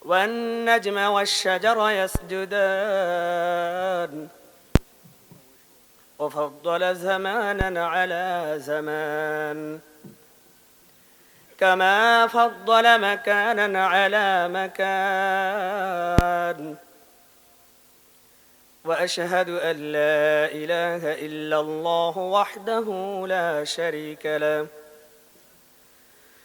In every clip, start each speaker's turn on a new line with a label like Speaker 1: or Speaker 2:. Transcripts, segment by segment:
Speaker 1: والنجم والشجر يسجدان وفضل زمانا على زمان كما فضل مكانا على مكان وأشهد أن لا إله إلا الله وحده لا شريك له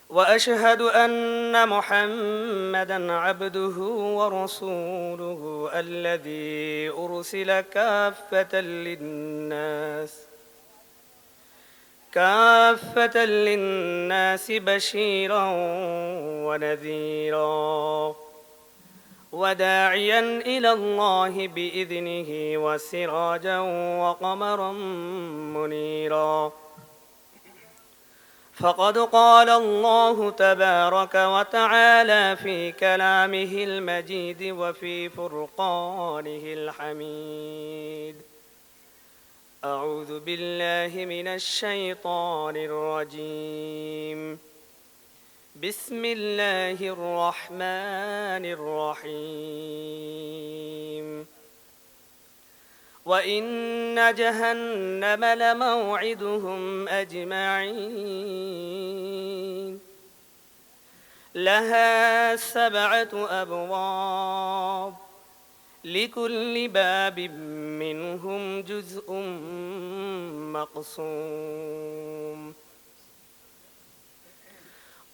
Speaker 1: وأشهد أن محمدًا عبده ورسوله الذي أرسل كافة للناس بشيرا ونذيرا وداعيا إلى الله بإذنه وسراجا وقمرا منيرا فقد قال الله تبارك وتعالى في كلامه المجيد وفي فرقانه الحميد أعوذ بالله من الشيطان الرجيم بسم الله الرحمن الرحيم وإن جهنم لموعدهم أجمعين لها 7 أبواب لكل باب منهم جزء مقسوم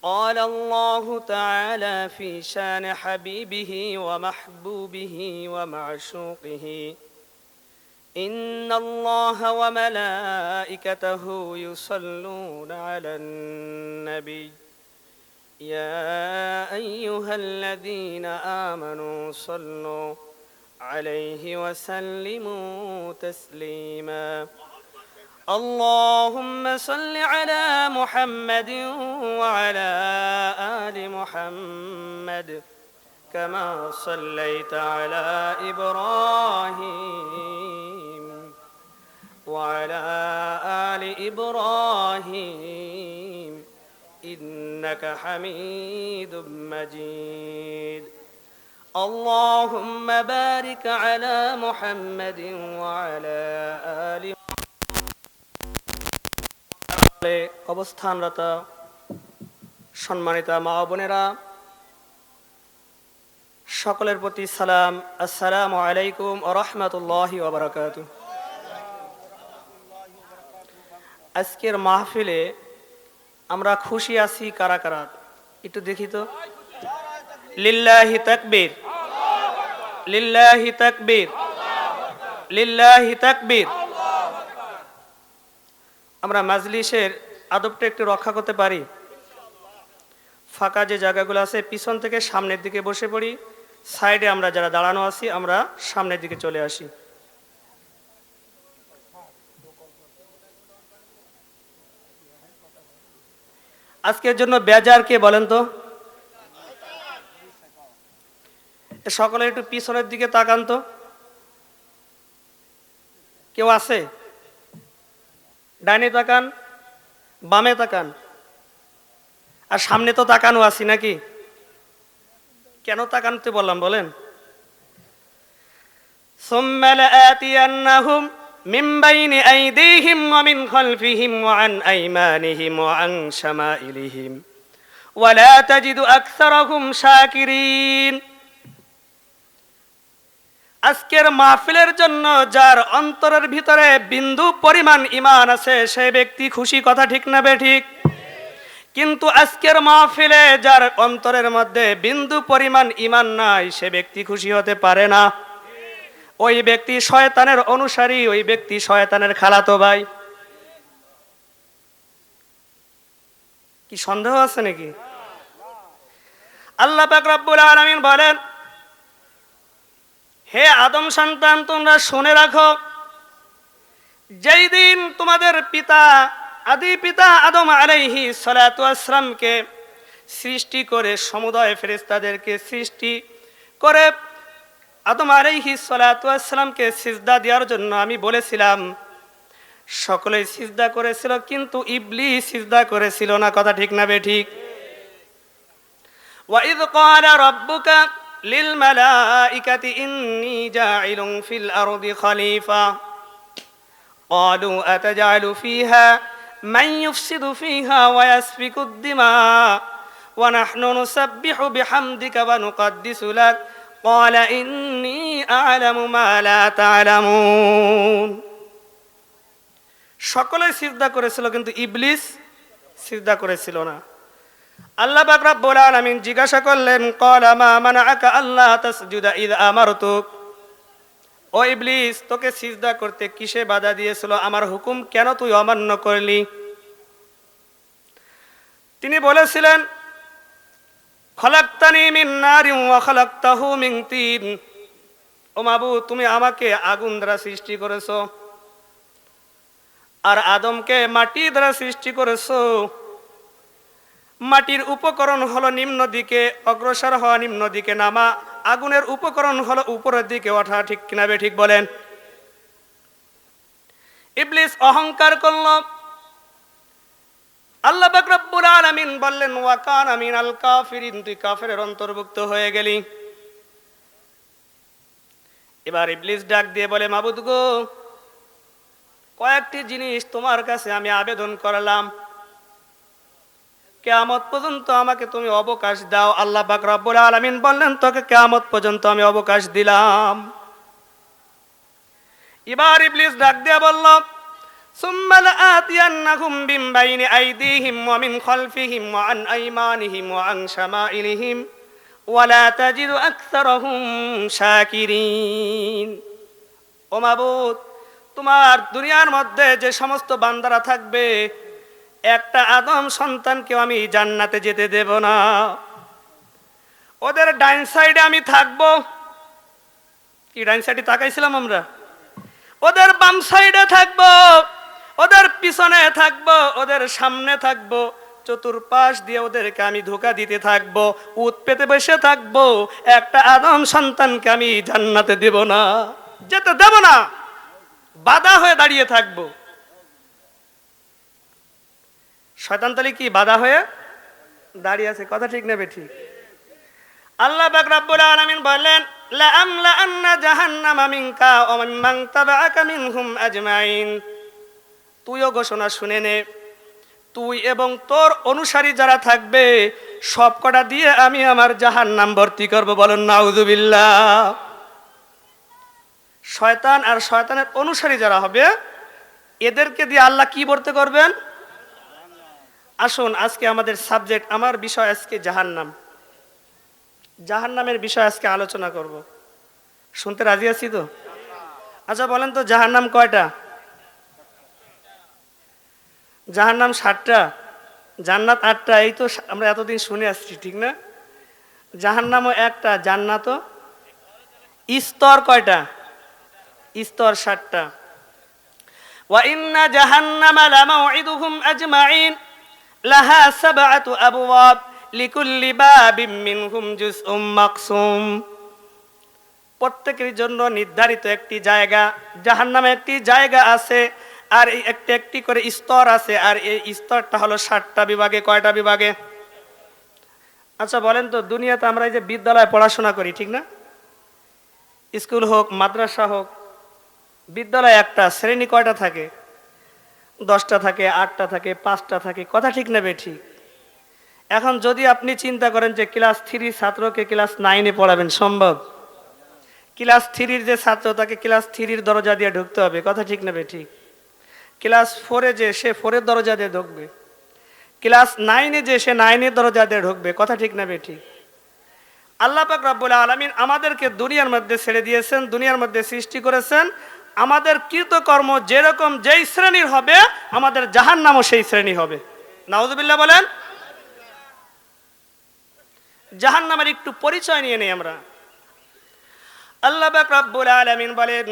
Speaker 1: قال الله تعالى في شان حبيبه ومحبوبه ومعشوقه إن الله وملائكته يصلون على النبي يا أيها الذين آمنوا صلوا عليه وسلموا تسليما اللهم صل على محمد وعلى آل محمد كما صليت على إبراهيم وعلى آل إبراهيم إنك حميد مجيد اللهم بارك على محمد وعلى آل অবস্থানরত সম্মানিত মা ও বোনেরা সকলের প্রতি সালাম আসসালামু আলাইকুম ওয়া রাহমাতুল্লাহি ওয়া বারাকাতুহু আজকের মাহফিলে আমরা খুশি আছি কারা কারা একটু দেখি তো লিল্লাহি তাকবীর লিল্লাহি তাকবীর লিল্লাহি তাকবীর আমরা মাজলিসের আদবটা একটু রক্ষা করতে পারি ফাঁকা যে জায়গাগুলো আছে পিছন থেকে সামনের দিকে বসে পড়ি সাইডে আমরা যারা দাঁড়ানো আছি আমরা সামনের দিকে চলে আসি আজকের জন্য বেজার কে বলেন তো সকলে একটু পিছনের দিকে তাকান তো কেউ আছে ডাইনে তাকান বামে তাকান আর সামনে তো তাকানো আছি নাকি কেন তাকানতে বললাম বলেন সুম্মা লাআতিয়ান্নাহুম মিন বাইনি আইদিহিম ওয়া মিন খালফিহিম ওয়া আন আইমানিহিম ওয়া আন শামাইলিহিম ওয়া লা তাজিদু আকসারাহুম শাকিরিন আজকের মাহফিলের জন্য যার অন্তরের ভিতরে বিন্দু পরিমাণ ঈমান আছে সেই ব্যক্তি খুশি কথা ঠিক না বেঠিক কিন্তু আজকের মাহফিলে যার অন্তরের মধ্যে বিন্দু পরিমাণ ঈমান নাই সে ব্যক্তি খুশি হতে পারে না ওই ব্যক্তি শয়তানের অনুসারী ওই ব্যক্তি শয়তানের খালাতো ভাই কি সন্দেহ আছে নাকি আল্লাহ পাক রব্বুল আলামিন বলেন হে আদম সন্তান তোমরা শুনে রাখো যেই দিন তোমাদের পিতা আদি পিতা আদম আলাইহিস সালাতু ওয়াস সালামকে সৃষ্টি করে সমুদয় ফেরেশতাদেরকে সৃষ্টি করে আদম আলাইহিস সালাতু ওয়াস সালামকে সিজদা দেওয়ার জন্য আমি বলেছিলাম সকলেই সিজদা করেছিল কিন্তু ইবলিস সিজদা করেছিল না কথা ঠিক না বেঠিক ওয়া ইয ক্বালা রাব্বুকা للملائكة إني جاعل في الأرض خليفة قالوا أتجعل فيها من يفسد فيها ويسفك الدماء ونحن نسبح بحمدك ونقدس لك قال إني أعلم ما لا تعلمون সকলে সিজদা করেছিল কিন্তু ইবলিস সিজদা করেছিল না। আল্লাহ পাক রব্বুল আলামিন জিজ্ঞাসা করলেন ক্বালা মা মানাআকা আল্লা তাসজুদা ইয আমারতুক, ও ইবলিস তোকে সিজদা করতে কিসে বাধা দিয়েছিল, আমার হুকুম কেন তুই অমান্য করলি? তিনি বলেছিলেন খলাকতানি মিন নারিন ওয়া খলাকতাহু মিন তিন, ও মাবুদ তুমি আমাকে আগুন দ্বারা সৃষ্টি করেছো আর আদমকে মাটি দ্বারা সৃষ্টি করেছো। মাটির উপকরণ হলো নিম্ন দিকে অগ্রসর হওয়া, নিম্ন দিকে নামা, আগুনের উপকরণ হলো উপরের দিকে ওঠা, ঠিক কিনা বে ঠিক বলেন? ইবলিস অহংকার করল। আল্লাহ পাক রব্বুল আলামিন বললেন ওয়া কানা মিনাল কাফিরিন, তুই কাফেরের অন্তর্ভুক্ত হয়ে গেলি। এবার ইবলিস ডাক দিয়ে বলে মাবুদ গো, কয়েকটি জিনিস তোমার কাছে আমি আবেদন করলাম, কিয়ামত পর্যন্ত আমাকে তুমি অবকাশ দাও। আল্লাহ পাক রব্বুল আলামিন বললেন তোকে কিয়ামত পর্যন্ত আমি অবকাশ দিলাম। এবার ইবলিস ডাক দিয়ে বলল সুম্মা লাআতিয়ান্নাহুম মিন বাইনি আইদিহিম ওয়া মিন খালফিহিম ওয়া আন আইমানিহিম ওয়া আন শামাইলিহিম ওয়া লা তাজিদু আকসারাহুম শাকিরিন। ও মাবুদ তোমার দুনিয়ার মধ্যে যে সমস্ত বান্দারা থাকবে একটা আদম সন্তানকেও আমি জান্নাতে যেতে দেব না। ওদের ডাইন সাইডে আমি থাকবো, কি ডাইন সাইডে তাকাইছিলাম আমরা, ওদের বাম সাইডে থাকবো, ওদের পিছনে থাকবো, ওদের সামনে থাকবো, চতুর্পাশ দিয়ে ওদেরকে আমি ধোঁকা দিতে থাকবো, উৎ পেতে বসে থাকবো, একটা আদম সন্তানকে আমি জান্নাতে দেব না, যেতে দেব না, বাধা হয়ে দাঁড়িয়ে থাকবো। শয়তান তাহলে কি বাধা হয়ে দাঁড়িয়ে আছে, কথা ঠিক নেবে ঠিক? আল্লাহ পাক রব্বুল আলামিন বললেন লা আমলা আন্না জাহান্নামা মিনকা ওয়া মিম্মান তাবাআকা মিনহুম আজমাইন, তুইও ঘোষণা শুনে নে, তুই এবং তোর অনুসারী যারা থাকবে সব কটা দিয়ে আমি আমার জাহান্নাম ভর্তি করব। বলেন নাউযুবিল্লাহ। শয়তান আর শয়তানের অনুসারী যারা হবে এদেরকে দিয়ে আল্লাহ কি ভর্তি করবেন? আসুন আজকে আমাদের সাবজেক্ট, আমার বিষয় আজকে জাহান্নাম, জাহান্নামের বিষয় আজকে আলোচনা করব। শুনতে রাজি আছি তো? আচ্ছা বলেন তো জাহান্নাম কয়টা? জাহান্নাম 7টা, জান্নাত 8টা, এই তো আমরা এতদিন শুনে আসছি, ঠিক না? জাহান্নামও একটা, জান্নাতও। স্তর কয়টা? স্তর 7টা। ওয়া ইন্না জাহান্নামা লামাউইদুহুম আজমাইন লাহা 7 আবওয়াব লিকুল্লি বাবিম মিনহুম জুজউম মাকসুম। প্রত্যেকের জন্য নির্ধারিত একটি জায়গা, জাহান্নামে একটি জায়গা আছে, আর এই একটি একটি করে স্তর আছে, আর এই স্তরটা হলো 7টা বিভাগে। কয়টা বিভাগে? আচ্ছা বলেন তো দুনিয়াতে আমরা এই যে বিদ্যালয়ে পড়াশোনা করি, ঠিক না? স্কুল হোক মাদ্রাসা হোক, বিদ্যালয় একটা, শ্রেণী কয়টা থাকে? 10টা থাকে, 8টা থাকে, 5টা থাকে, কথা ঠিক নেবে ঠিক? এখন যদি আপনি চিন্তা করেন যে ক্লাস 3 ছাত্রকে ক্লাস 9-এ পড়াবেন, সম্ভব? ক্লাস 3-র যে ছাত্র তাকে ক্লাস 3-র দরজা দিয়ে ঢুকতে হবে, কথা ঠিক নেবে ঠিক? ক্লাস 4-এ যে সে 4-এর দরজা দিয়ে ঢুকবে, ক্লাস 9-এ যে সে 9-এর দরজা দিয়ে ঢুকবে, কথা ঠিক নেবে ঠিক? আল্লাহ পাক রব্বুল আলামিন আমাদেরকে দুনিয়ার মধ্যে ছেড়ে দিয়েছেন, দুনিয়ার মধ্যে সৃষ্টি করেছেন। আমাদের কৃতকর্ম যেরকম যেই শ্রেণীর হবে আমাদের জাহান্নামও সেই শ্রেণী হবে। নাউযুবিল্লাহ বলেন। জাহান্নামের একটু পরিচয় নিয়ে নেই আমরা। আল্লাহ পাক রব্বুল আলামিন বলেন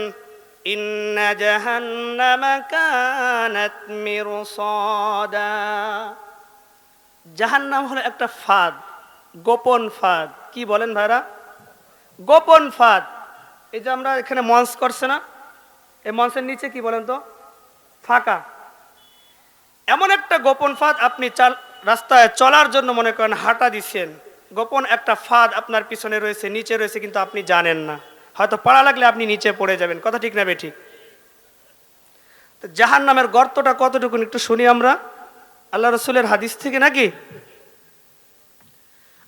Speaker 1: ইন্না জাহান্নামা কানাত মিরসাদা। জাহান্নাম হলো একটা ফাঁদ, গোপন ফাঁদ। কি বলেন ভাইরা? গোপন ফাঁদ। এই যে আমরা এখানে মঞ্চ করছে না, এই মঞ্চের নিচে কি বলেন তো? ফাঁকা। এমন একটা গোপন ফাঁদ, আপনি রাস্তায় চলার জন্য মনে করেন হাঁটা দিচ্ছেন, গোপন একটা ফাঁদ আপনার পিছনে রয়েছে, নিচে রয়েছে, কিন্তু আপনি জানেন না। হয়তো পড়া লাগলে আপনি নিচে পড়ে যাবেন। কথা ঠিক না বেঠিক? তো জাহান্নামের গর্তটা কতটুকু একটু শুনি আমরা আল্লাহ রসুলের হাদিস থেকে, নাকি?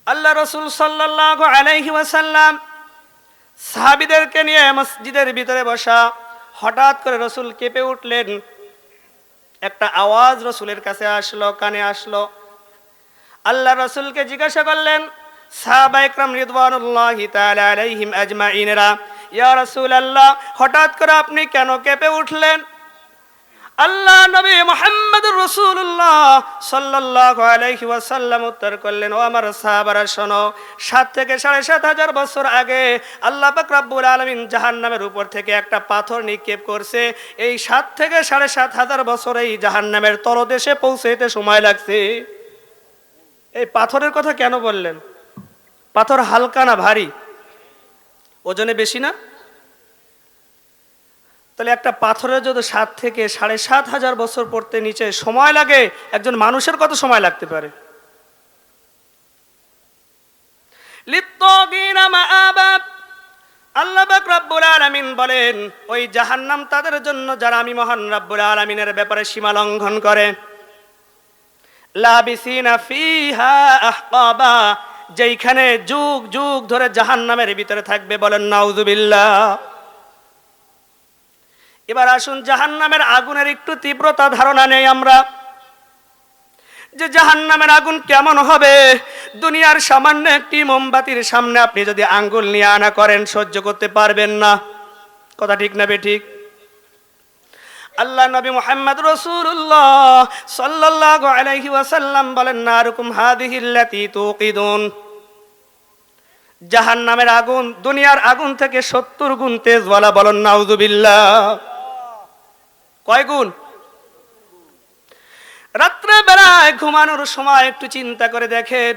Speaker 1: আল্লাহ রসুল সাল্লাল্লাহু আলাইহি ওয়াসাল্লাম সাহাবীদেরকে নিয়ে মসজিদের ভিতরে বসা, হঠাৎ করে রসুল কেঁপে উঠলেন। একটা আওয়াজ রসুলের কাছে আসলো, কানে আসলো। আল্লাহ রসুলকে জিজ্ঞাসা করলেন সাহাবা ইকরাম রিদওয়ানুল্লাহি তাআলা আলাইহিম আজমাইনরা, ইয়া রাসূলুল্লাহ, হঠাৎ করে আপনি কেন কেঁপে উঠলেন? আল্লাহ নবী মুহাম্মদুর রাসূলুল্লাহ সাল্লাল্লাহু আলাইহি ওয়াসাল্লাম উত্তর করলেন, ও আমার সাহাবারা শোনো, 7 থেকে 7,500 বছর আগে আল্লাহ পাক রব্বুল আলামিন জাহান্নামের উপর থেকে একটা পাথর নিক্ষেপ করছে। এই 7 থেকে 7,500 বছর এই জাহান্নামের তলদেশে পৌঁছাইতে সময় লাগছে। এই পাথরের কথা কেন বললেন? পাথর হালকা না ভারী? ওজনে বেশি না? তাহলে একটা পাথরের যদি 7 থেকে 7,500 বছর পড়তে নিচে সময় লাগে, একজন মানুষের কত সময় লাগতে পারে? লিত্তাগিনা মাআবা, আল্লাহ পাক রব্বুল আলামিন বলেন, ওই জাহান্নাম তাদের জন্য যারা আমি মহান রব্বুল আলামিনের ব্যাপারে সীমা লঙ্ঘন করে। লাবিসিনা ফিহা আহকাবা, যেইখানে যুগ যুগ ধরে জাহান্নামের ভিতরে থাকবে। বলেন নাউযুবিল্লাহ। এবার আসুন, জাহান্নামের আগুনের একটু তীব্রতা ধারণা নেই আমরা, যে জাহান্নামের আগুন কেমন হবে। দুনিয়ার সামান্য একটি মোমবাতির সামনে আপনি যদি আঙ্গুল নিয়ে আনা করেন, সহ্য করতে পারবেন না। কথা ঠিক না বেঠিক? আল্লাহ নবী মুহাম্মদ রাসূলুল্লাহ সাল্লাল্লাহু আলাইহি ওয়াসাল্লাম বলেন, নারুকুম হাদিহিল্লাতী তুকিদুন, জাহান্নামের আগুন দুনিয়ার আগুন থেকে 70 গুণ তেজ ওয়ালা। বলেন নাউযুবিল্লাহ। কয় গুণ? রাত্রে বেলায় ঘুমানোর সময় একটু চিন্তা করে দেখেন,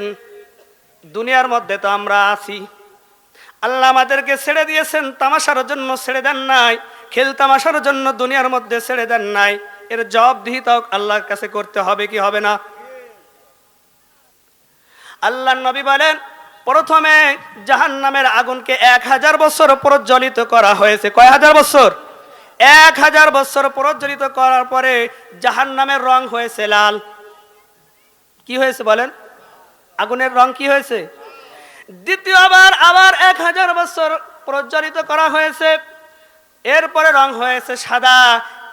Speaker 1: দুনিয়ার মধ্যে তো আমরা আছি, আল্লাহ আমাদেরকে ছেড়ে দিয়েছেন, তামাশার জন্য ছেড়ে দেন নাই, খেল তামাশার জন্য দুনিয়ার মধ্যে ছেড়ে দেন নাই। এর জবাবদিহি তো আল্লাহর কাছে করতে হবে কি হবে না? আল্লাহর নবী বলেন, প্রথমে জাহান্নামের আগুনকে 1000 বছর প্রজ্বলিত করা হয়েছে। কয় হাজার বছর? 1000 বছর প্রজ্বলিত করার পরে জাহান্নামের রং হয়েছে লাল। কি হয়েছে বলেন? আগুনের রং কি হয়েছে? দ্বিতীয়বার আবার 1000 বছর প্রজ্বলিত করা হয়েছে, এরপরে রং হয়েছে সাদা।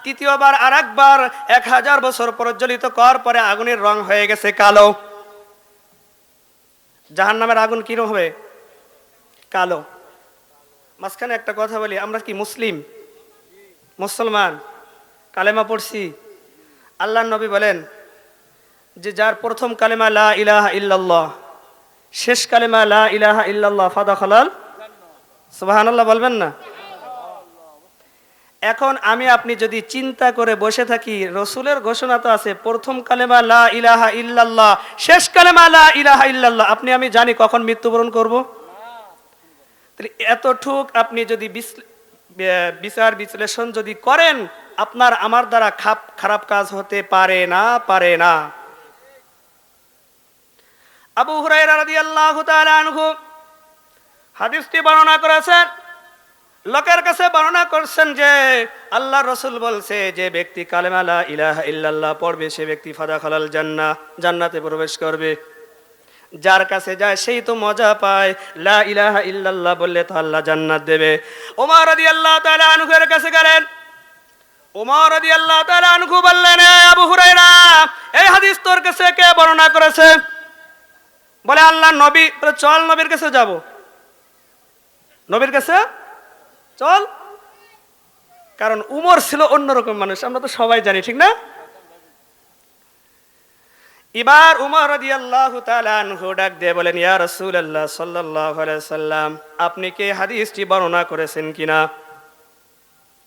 Speaker 1: তৃতীয়বার আর একবার 1000 বছর প্রজ্বলিত করার পরে আগুনের রং হয়ে গেছে কালো। জাহান্নামের আগুন কি হবে? কালো। মাঝখানে একটা কথা বলি, আমরা কি মুসলমান, কালেমা পড়ছি। আল্লাহর নবী বলেন যে যার প্রথম কালেমা লা ইলাহা ইল্লাল্লাহ, শেষ কালেমা লা ইলাহা ইল্লাল্লাহ, ফাদাখালাল। সুবহানাল্লাহ বলবেন না? এখন আমি আপনি যদি চিন্তা করে বসে থাকি, রসুলের ঘোষণা তো আছে প্রথম কালেমা লা ইলাহা ইল্লাল্লাহ, শেষ কালেমা লা ইলাহা ইল্লাল্লাহ। আপনি আমি জানি কখন মৃত্যুবরণ করব। তাহলে এতটুক আপনি যদি বিচার বিশ্লেষণ যদি করেন, আপনার আমার দ্বারা খারাপ কাজ হতে পারে না। আবু হুরায়রা রাদিয়াল্লাহু তাআলা আনহু হাদিসটি বর্ণনা করেছেন। লোকের কাছে বর্ণনা করছেন যে আল্লাহ রসুল বলছে, যে ব্যক্তি কালেমা লা ইলাহা ইল্লাল্লাহ পড়বে, সে ব্যক্তি ফাদাখালাল জান্নাহ, জান্নাতে প্রবেশ করবে। যার কাছে যায় সেই তো মজা পায়, লা ইলাহা ইল্লাল্লাহ বললে তো আল্লাহ জান্নাত দেবে। ওমর রাদিয়াল্লাহু তাআলা আনহু এর কাছে গেলেন। ওমর রাদিয়াল্লাহু তাআলা আনহু বললেন, আবু হুরায়রা, এই হাদিস তোর কাছে কে বর্ণনা করেছে? বলে আল্লাহ নবী। চল নবীর কাছে যাব। নবীর কাছে চল। কারণ উমর ছিল অন্যরকম মানুষ, আমরা তো সবাই জানি, ঠিক না? এবার উমর রাদিয়াল্লাহু তাআলা আনহু ডাক দিয়ে বলেন, ইয়া রাসূলুল্লাহ সাল্লাল্লাহু আলাইহি সাল্লাম, আপনি কি হাদিসটি বর্ণনা করেছেন কিনা?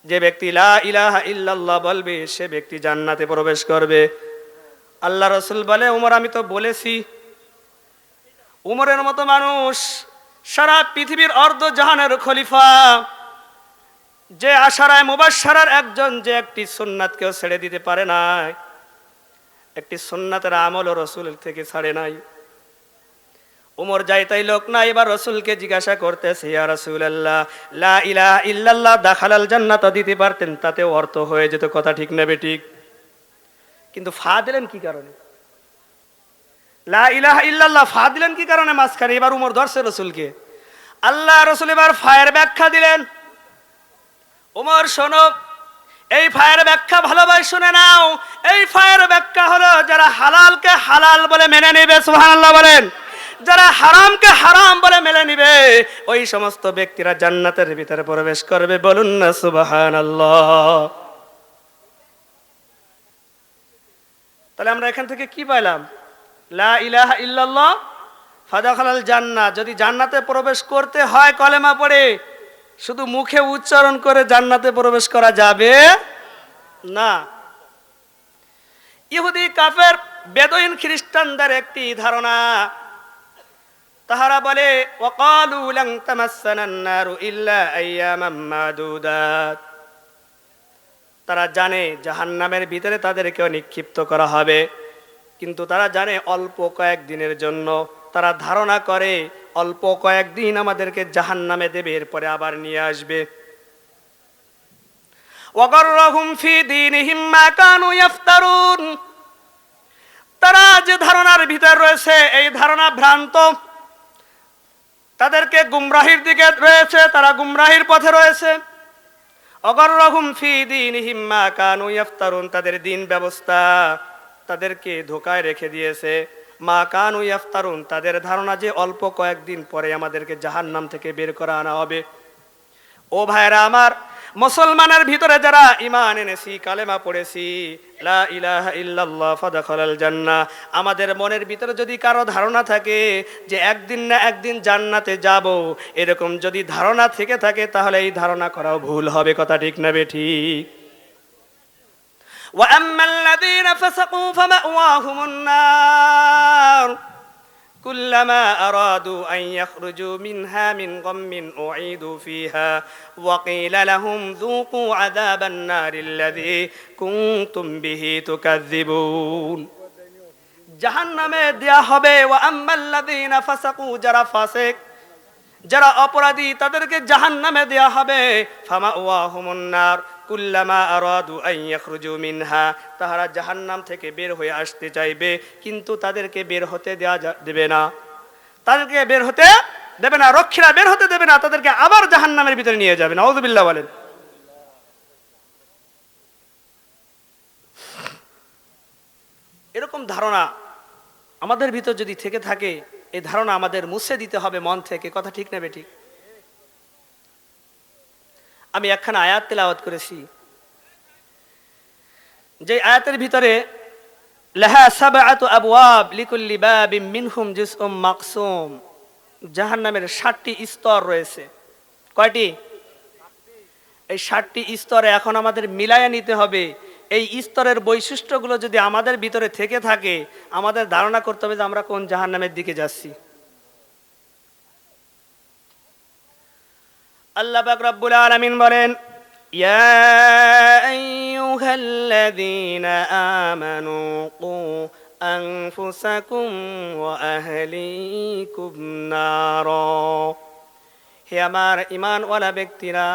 Speaker 1: যে ব্যক্তি লা ইলাহা ইল্লাল্লাহ বলবে, সে ব্যক্তি জান্নাতে প্রবেশ করবে। আল্লাহ রাসূল বলে, উমর আমি তো বলেছি। উমরের মতো মানুষ, সারা পৃথিবীর অর্ধ জাহানের খলিফা, যে আশারায়ে মুবাশশারার একজন, যে একটি সুন্নাতকেও ছেড়ে দিতে পারে না, একটি সুন্নাতের আমল ও রসুলের থেকে ছাড়ে নাই। উমর যাইতাই লোক না, এবার রসুলকে জিজ্ঞাসা করতেছে, ইয়া রাসূলুল্লাহ, লা ইলাহা ইল্লাল্লাহ দাখালাল জান্নাত দিতে পারতেন, তাতে অর্থ হয়ে যেত, কথা ঠিক না বেঠিক? কিন্তু ফা দিলেন কি কারণে? লা ইলাহা ইল্লাল্লাহ ফা দিলেন কি কারণে মাঝখানে? এবার উমর ধরছে রসুলকে। আল্লাহ রসুল এবার ফায়ের ব্যাখ্যা দিলেন। উমর শোনো, এই ফায়ের ব্যাখ্যা ভালোভাবে শুনে নাও। এই ফায়ের ব্যাখ্যা হলো, যারা হালালকে হালাল বলে মেনে নেবে, সুবহানাল্লাহ বলেন, যারা হারামকে হারাম বলে মেনে নিবে, ওই সমস্ত ব্যক্তিরা জান্নাতের ভিতরে প্রবেশ করবে। বলুন না সুবহানাল্লাহ। তাহলে আমরা এখান থেকে কি পাইলাম? লা ইলাহা ইল্লাল্লাহ ফাদাখালাল জান্নাহ। যদি জান্নাতে প্রবেশ করতে হয় কলেমা পড়ে, শুধু মুখে উচ্চারণ করে জান্নাতে প্রবেশ করা যাবে না। ইহুদি, কাফের, বেদুইন, খ্রিস্টানদের একটি ধারণা, তাহারা বলে ওয়াকালু লান তামাসসানান নারু ইল্লা আইয়ামাম মাদুদাত। তারা জানে জাহান্নামের ভিতরে তাদেরকে নিক্ষিপ্ত করা হবে, কিন্তু তারা জানে অল্প কয়েকদিনের জন্য। তারা ধারণা করে অল্প কয়েকদিন আমাদেরকে জাহান্নামে দেবে, এরপরে আবার নিয়ে আসবে। ওয়াগাররাহুম ফি দীনিহিম মা কানু ইফতারুন। তারা যে ধারণার ভিতর রয়েছে, এই ধারণা ভ্রান্ত, তাদেরকে গুমরাহির দিকে রয়েছে, তারা গুমরাহির পথে রয়েছে। ওয়াগাররাহুম ফি দীনিহিম মা কানু ইফতারুন, তাদের দিন ব্যবস্থা তাদেরকে ধোকায় রেখে দিয়েছে। মা কানু ইফতারুন, তাদের ধারণা যে অল্প কয়েকদিন পরে আমাদেরকে জাহান্নাম থেকে বের করা আনা হবে। ও ভাইরা আমার, মুসলমানের ভিতরে যারা ঈমান এনেছি, কালেমা পড়েছি, লা ইলাহা ইল্লাল্লাহ ফাদাখালাল জান্নাহ, আমাদের মনের ভিতরে যদি কারো ধারণা থাকে যে একদিন না একদিন জান্নাতে যাব, এরকম যদি ধারণা থেকে থাকে, তাহলে এই ধারণা করাও ভুল হবে, কথা ঠিক না বেঠিক? وَأَمَّا الَّذِينَ فَسَقُوا فَمَأْوَاهُمُ النَّارُ كُلَّمَا أَرَادُوا أَن يَخْرُجُوا مِنْهَا مِنْ غَمٍّ أُعِيدُوا فِيهَا وَقِيلَ لَهُمْ ذُوقُوا عَذَابَ النَّارِ الَّذِي كُنتُمْ بِهِ تُكَذِّبُونَ। জাহান্নামে দেয়া হবে। وَأَمَّا الَّذِينَ فَسَقُوا, যারা ফাসিক, যারা অপরাধী, তাদেরকে জাহান্নামে দেয়া হবে। ফামাওয়াহুমুন নার কুল্লামা আরাদু আন ইয়াখরুজু মিনহা, তাহারা জাহান্নাম থেকে বের হয়ে আসতে চাইবে, কিন্তু তাদেরকে বের হতে দেবে না। তাদেরকে বের হতে দেবে না, রক্ষীরা বের হতে দেবে না, তাদেরকে আবার জাহান্নামের ভিতরে নিয়ে যাবে। নাউযুবিল্লাহ বলেন। এরকম ধারণা আমাদের ভিতর যদি থেকে থাকে, এই ধারণা আমাদের মুছে দিতে হবে মন থেকে, কথা ঠিক না বেঠিক? আমি একখানা আয়াত তেলাওয়াত করেছি, যে আয়াতের ভিতরে লাহা সাবআতু আবওয়াব লিকুল্লি বাবিম মিনহুম জুজউম মাকসুম, জাহান্নামের 7টি স্তর রয়েছে। কয়টি? এই 7টি স্তরে এখন আমাদের মিলায়া নিতে হবে। এই স্তরের বৈশিষ্ট্যগুলো যদি আমাদের ভিতরে থেকে থাকে, আমাদের ধারণা করতে হবে যে আমরা কোন জাহান্নামের দিকে যাচ্ছি। আল্লাহ পাক রব্বুল আলামিন বলেন, ইয়া আইয়ুহাল্লাযীনা আমানু কু আনফুসাকুম ওয়া আহলিকুম নারা। হে আমার ঈমানওয়ালা ব্যক্তিরা,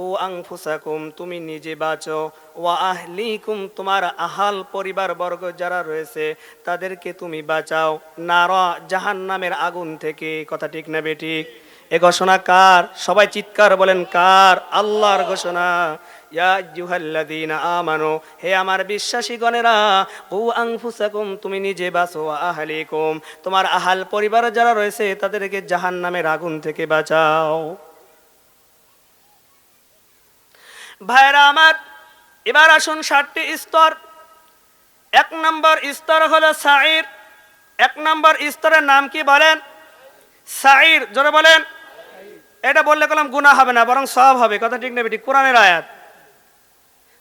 Speaker 1: ও আনফুসাকুম, তুমি নিজে বাঁচো, ওয়া আহলিকুম, তোমার আহাল পরিবার বর্গ যারা রয়েছে তাদেরকে তুমি বাঁচাও, নারা, জাহান্নামের আগুন থেকে, কথা ঠিক না বেঠিক? এ ঘোষণা কার? সবাই চিৎকার বলেন, কার? আল্লাহর ঘোষণা। ইয়া আইয়ুহাল্লাযীনা আমানু, হে আমার বিশ্বাসীগণেরা, কু আনফুসাকুম, তুমি নিজে বাঁচো, ওয়া আহলিকুম, তোমার আহাল পরিবার যারা রয়েছে তাদেরকে জাহান্নামের আগুন থেকে বাঁচাও। ভাইরা আমার, এবার আসুন 7টি স্তর। 1 নম্বর স্তর হলো সাঈর। 1 নম্বর স্তরের নাম কি বলেন? সাঈর। জোরে বলেন। এটা বললে কলম গুনাহ হবে না, বরং সওয়াব হবে, কথা ঠিক না বেঠিক? কোরআনের আয়াত।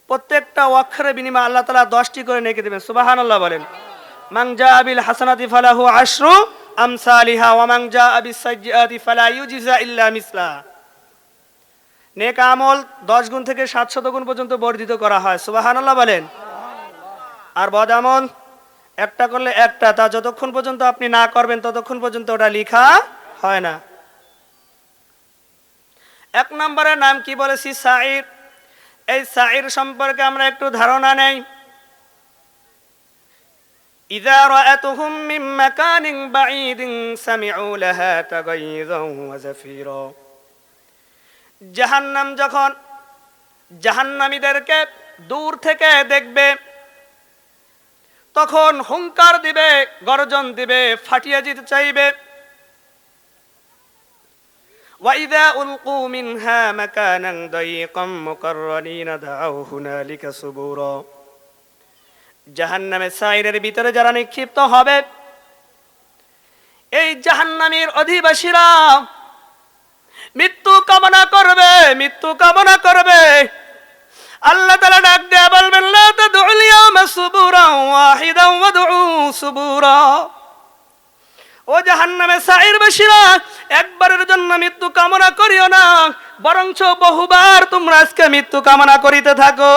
Speaker 1: প্রত্যেকটা অক্ষরের বিনিময়ে আল্লাহ তাআলা 10টি করে নেকি দেবেন, সুবহানাল্লাহ বলেন। মান জাআ বিল হাসানাতি ফালাহু আশরু আমসালিহা ওয়া মান জাআ বিস সাইয়্যাতি ফালা ইউজজা ইল্লা মিসলাহা। নেক আমল 10 গুণ থেকে 700 গুণ পর্যন্ত বর্ধিত করা হয়, সুবহানাল্লাহ বলেন। আর বদ আমল একটা করলে একটা, তা যতক্ষণ পর্যন্ত আপনি না করবেন ততক্ষণ পর্যন্ত ওটা লেখা হয় না। এক নম্বরের নাম কি বলেছি? সাইর। এই সাইর সম্পর্কে আমরা একটু ধারণা নেই। ইযা রাআতুহুম মিন মাকানিন বাঈদিন সামিউ লাহা তাগাইযুন ওয়া যাফীরা। জাহান্নাম যখন জাহান্নামীদেরকে দূর থেকে দেখবে তখন হুঙ্কার দিবে, গর্জন দিবে, ফাটিয়ে দিতে চাইবে। وَإِذَا أُلْقُوا مِنْهَا مَكَانًا ضَيِّقًا مُقَرَّنِينَ دَعَوْا هُنَالِكَ ثُبُورًا। জাহান্নামের সাইরের ভিতরে যারা নিক্ষিপ্ত হবে, এই জাহান্নামের অধিবাসীরা মৃত্যু কামনা করবে, মৃত্যু কামনা করবে। আল্লাহ তাআলা ডাক দিয়ে বলবেন, লা তাদউল ইয়াওমা সুবুরান ওয়াহিদান ওয়াদউ সুবুরা। ও জাহান্নামে সাইরবাসীরা, একবারের জন্য মৃত্যু কামনা করিও না, বরঞ্চ বহুবার তোমরা আজকে মৃত্যু কামনা করিতে থাকো।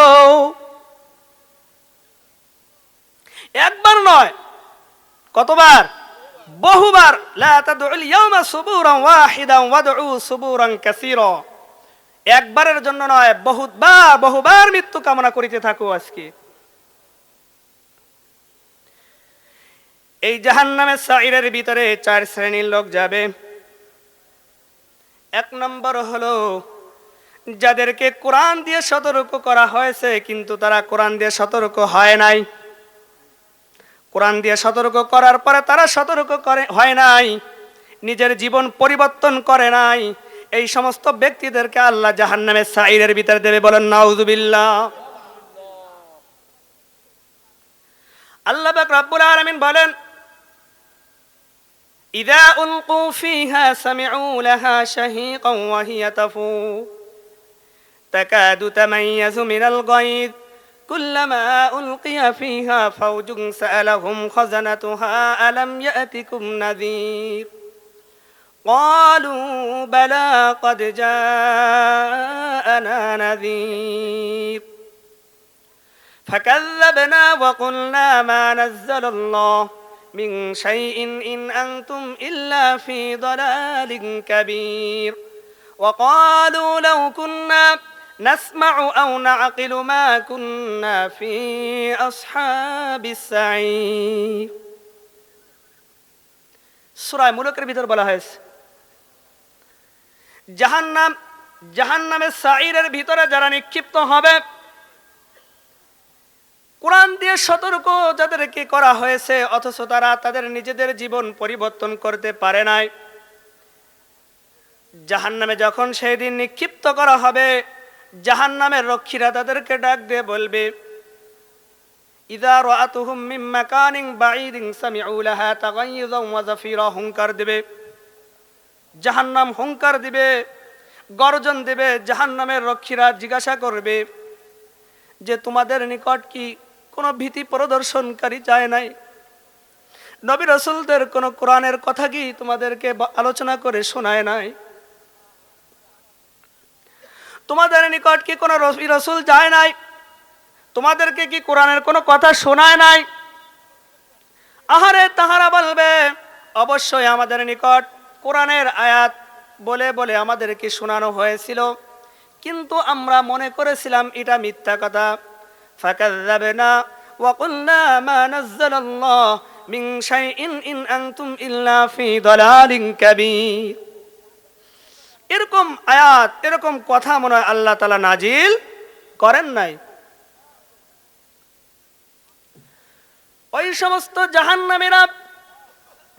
Speaker 1: একবার নয়, কতবার? বহুবার। লা তাদউল ইয়াওমা সুবুরান ওয়াহিদান ওয়াদউ সুবুরান কাসীরা। একবারের জন্য নয়, বহুবার বহুবার মৃত্যু কামনা করিতে থাকো আজকে। এই জাহান্নামের সাইরের ভিতরে 4 শ্রেণীর লোক যাবে। এক নম্বর হলো যাদেরকে কোরআন দিয়ে সতর্ক করা হয়েছে কিন্তু তারা কোরআন দিয়ে সতর্ক হয় নাই। কোরআন দিয়ে সতর্ক করার পরে তারা সতর্ক হয় নাই, নিজের জীবন পরিবর্তন করে নাই। এই সমস্ত ব্যক্তিদেরকে আল্লাহ জাহান্নামের সাইরের ভিতরে দেবে। বলেন নাউযুবিল্লাহ। আল্লাহ পাক রব্বুল আলামিন বলেন, ইযা উলকু ফিহা সামিউ লাহা শাহীকান ওয়া হিয়া তাফুর তাকাদু তামাইয়াজু মিনাল গায়দ কুল্লামা উলকিয়া ফিহা ফাওজুন সাআলাহুম খাযানাতুহা আলাম ইয়াতিকুম নাযীর ক্বালু বালা ক্বাদ জাআনা নাযীর ফাকাযযাবনা ওয়া কুলনা মা নাযালাল্লাহু মিন শাইইন ইন আনতুম ইল্লা ফি দালালিন কাবীর ওয়া ক্বালু লাউ কুন্না নাসমাউ আও নাআকিলু মা কুন্না ফি আসহাবিস সাঈর। সূরা মুলকের ভিতর বলা হয়েছে জাহান্নামের সাঈরের ভিতরে যারা নিক্ষিপ্ত হবে, কোরআন দিয়ে সতর্ক যাদেরকে করা হয়েছে অথচ তারা তাদের নিজেদের জীবন পরিবর্তন করতে পারে নাই। জাহান্নামে যখন সেই দিন নিক্ষিপ্ত করা হবে, জাহান্নামের রক্ষীরা তাদেরকে ডাক দিয়ে বলবে, ইযা রাআতুহুম মিন মাকানিন বাঈদিন সামিউ লাহা তাগাইযুন ওয়া যাফীরা। হুঙ্কার দিবে, জাহান্নাম হুঙ্কার দিবে, গর্জন দিবে। জাহান্নামের রক্ষীরা জিজ্ঞাসা করবে যে তোমাদের নিকট কি কোনো ভীতি প্রদর্শনকারী যায় নাই? নবী রাসূলদের কোনো কোরআনের কথা কি তোমাদেরকে আলোচনা করে শোনায় নাই? তোমাদের নিকট কি কোনো নবী রাসূল যায় নাই? তোমাদেরকে কি কোরআনের কোনো কথা শোনায় নাই? আহারে, তাহারা বলবে অবশ্যই আমাদের নিকট কোরআনের আয়াত বলে বলে আমাদেরকে শোনানো হয়েছিল, কিন্তু আমরা মনে করেছিলাম এটা মিথ্যা কথা। ফাকাযযাবনা ওয়া কুলনা মা নাযালাল্লাহু মিন শাইইন ইন আনতুম ইল্লা ফি দালালিন কাবীর। এরকম আয়াত, এরকম কথা মনে হয় আল্লাহ তাআলা নাজিল করেন নাই। ওই সমস্ত জাহান্নামীরা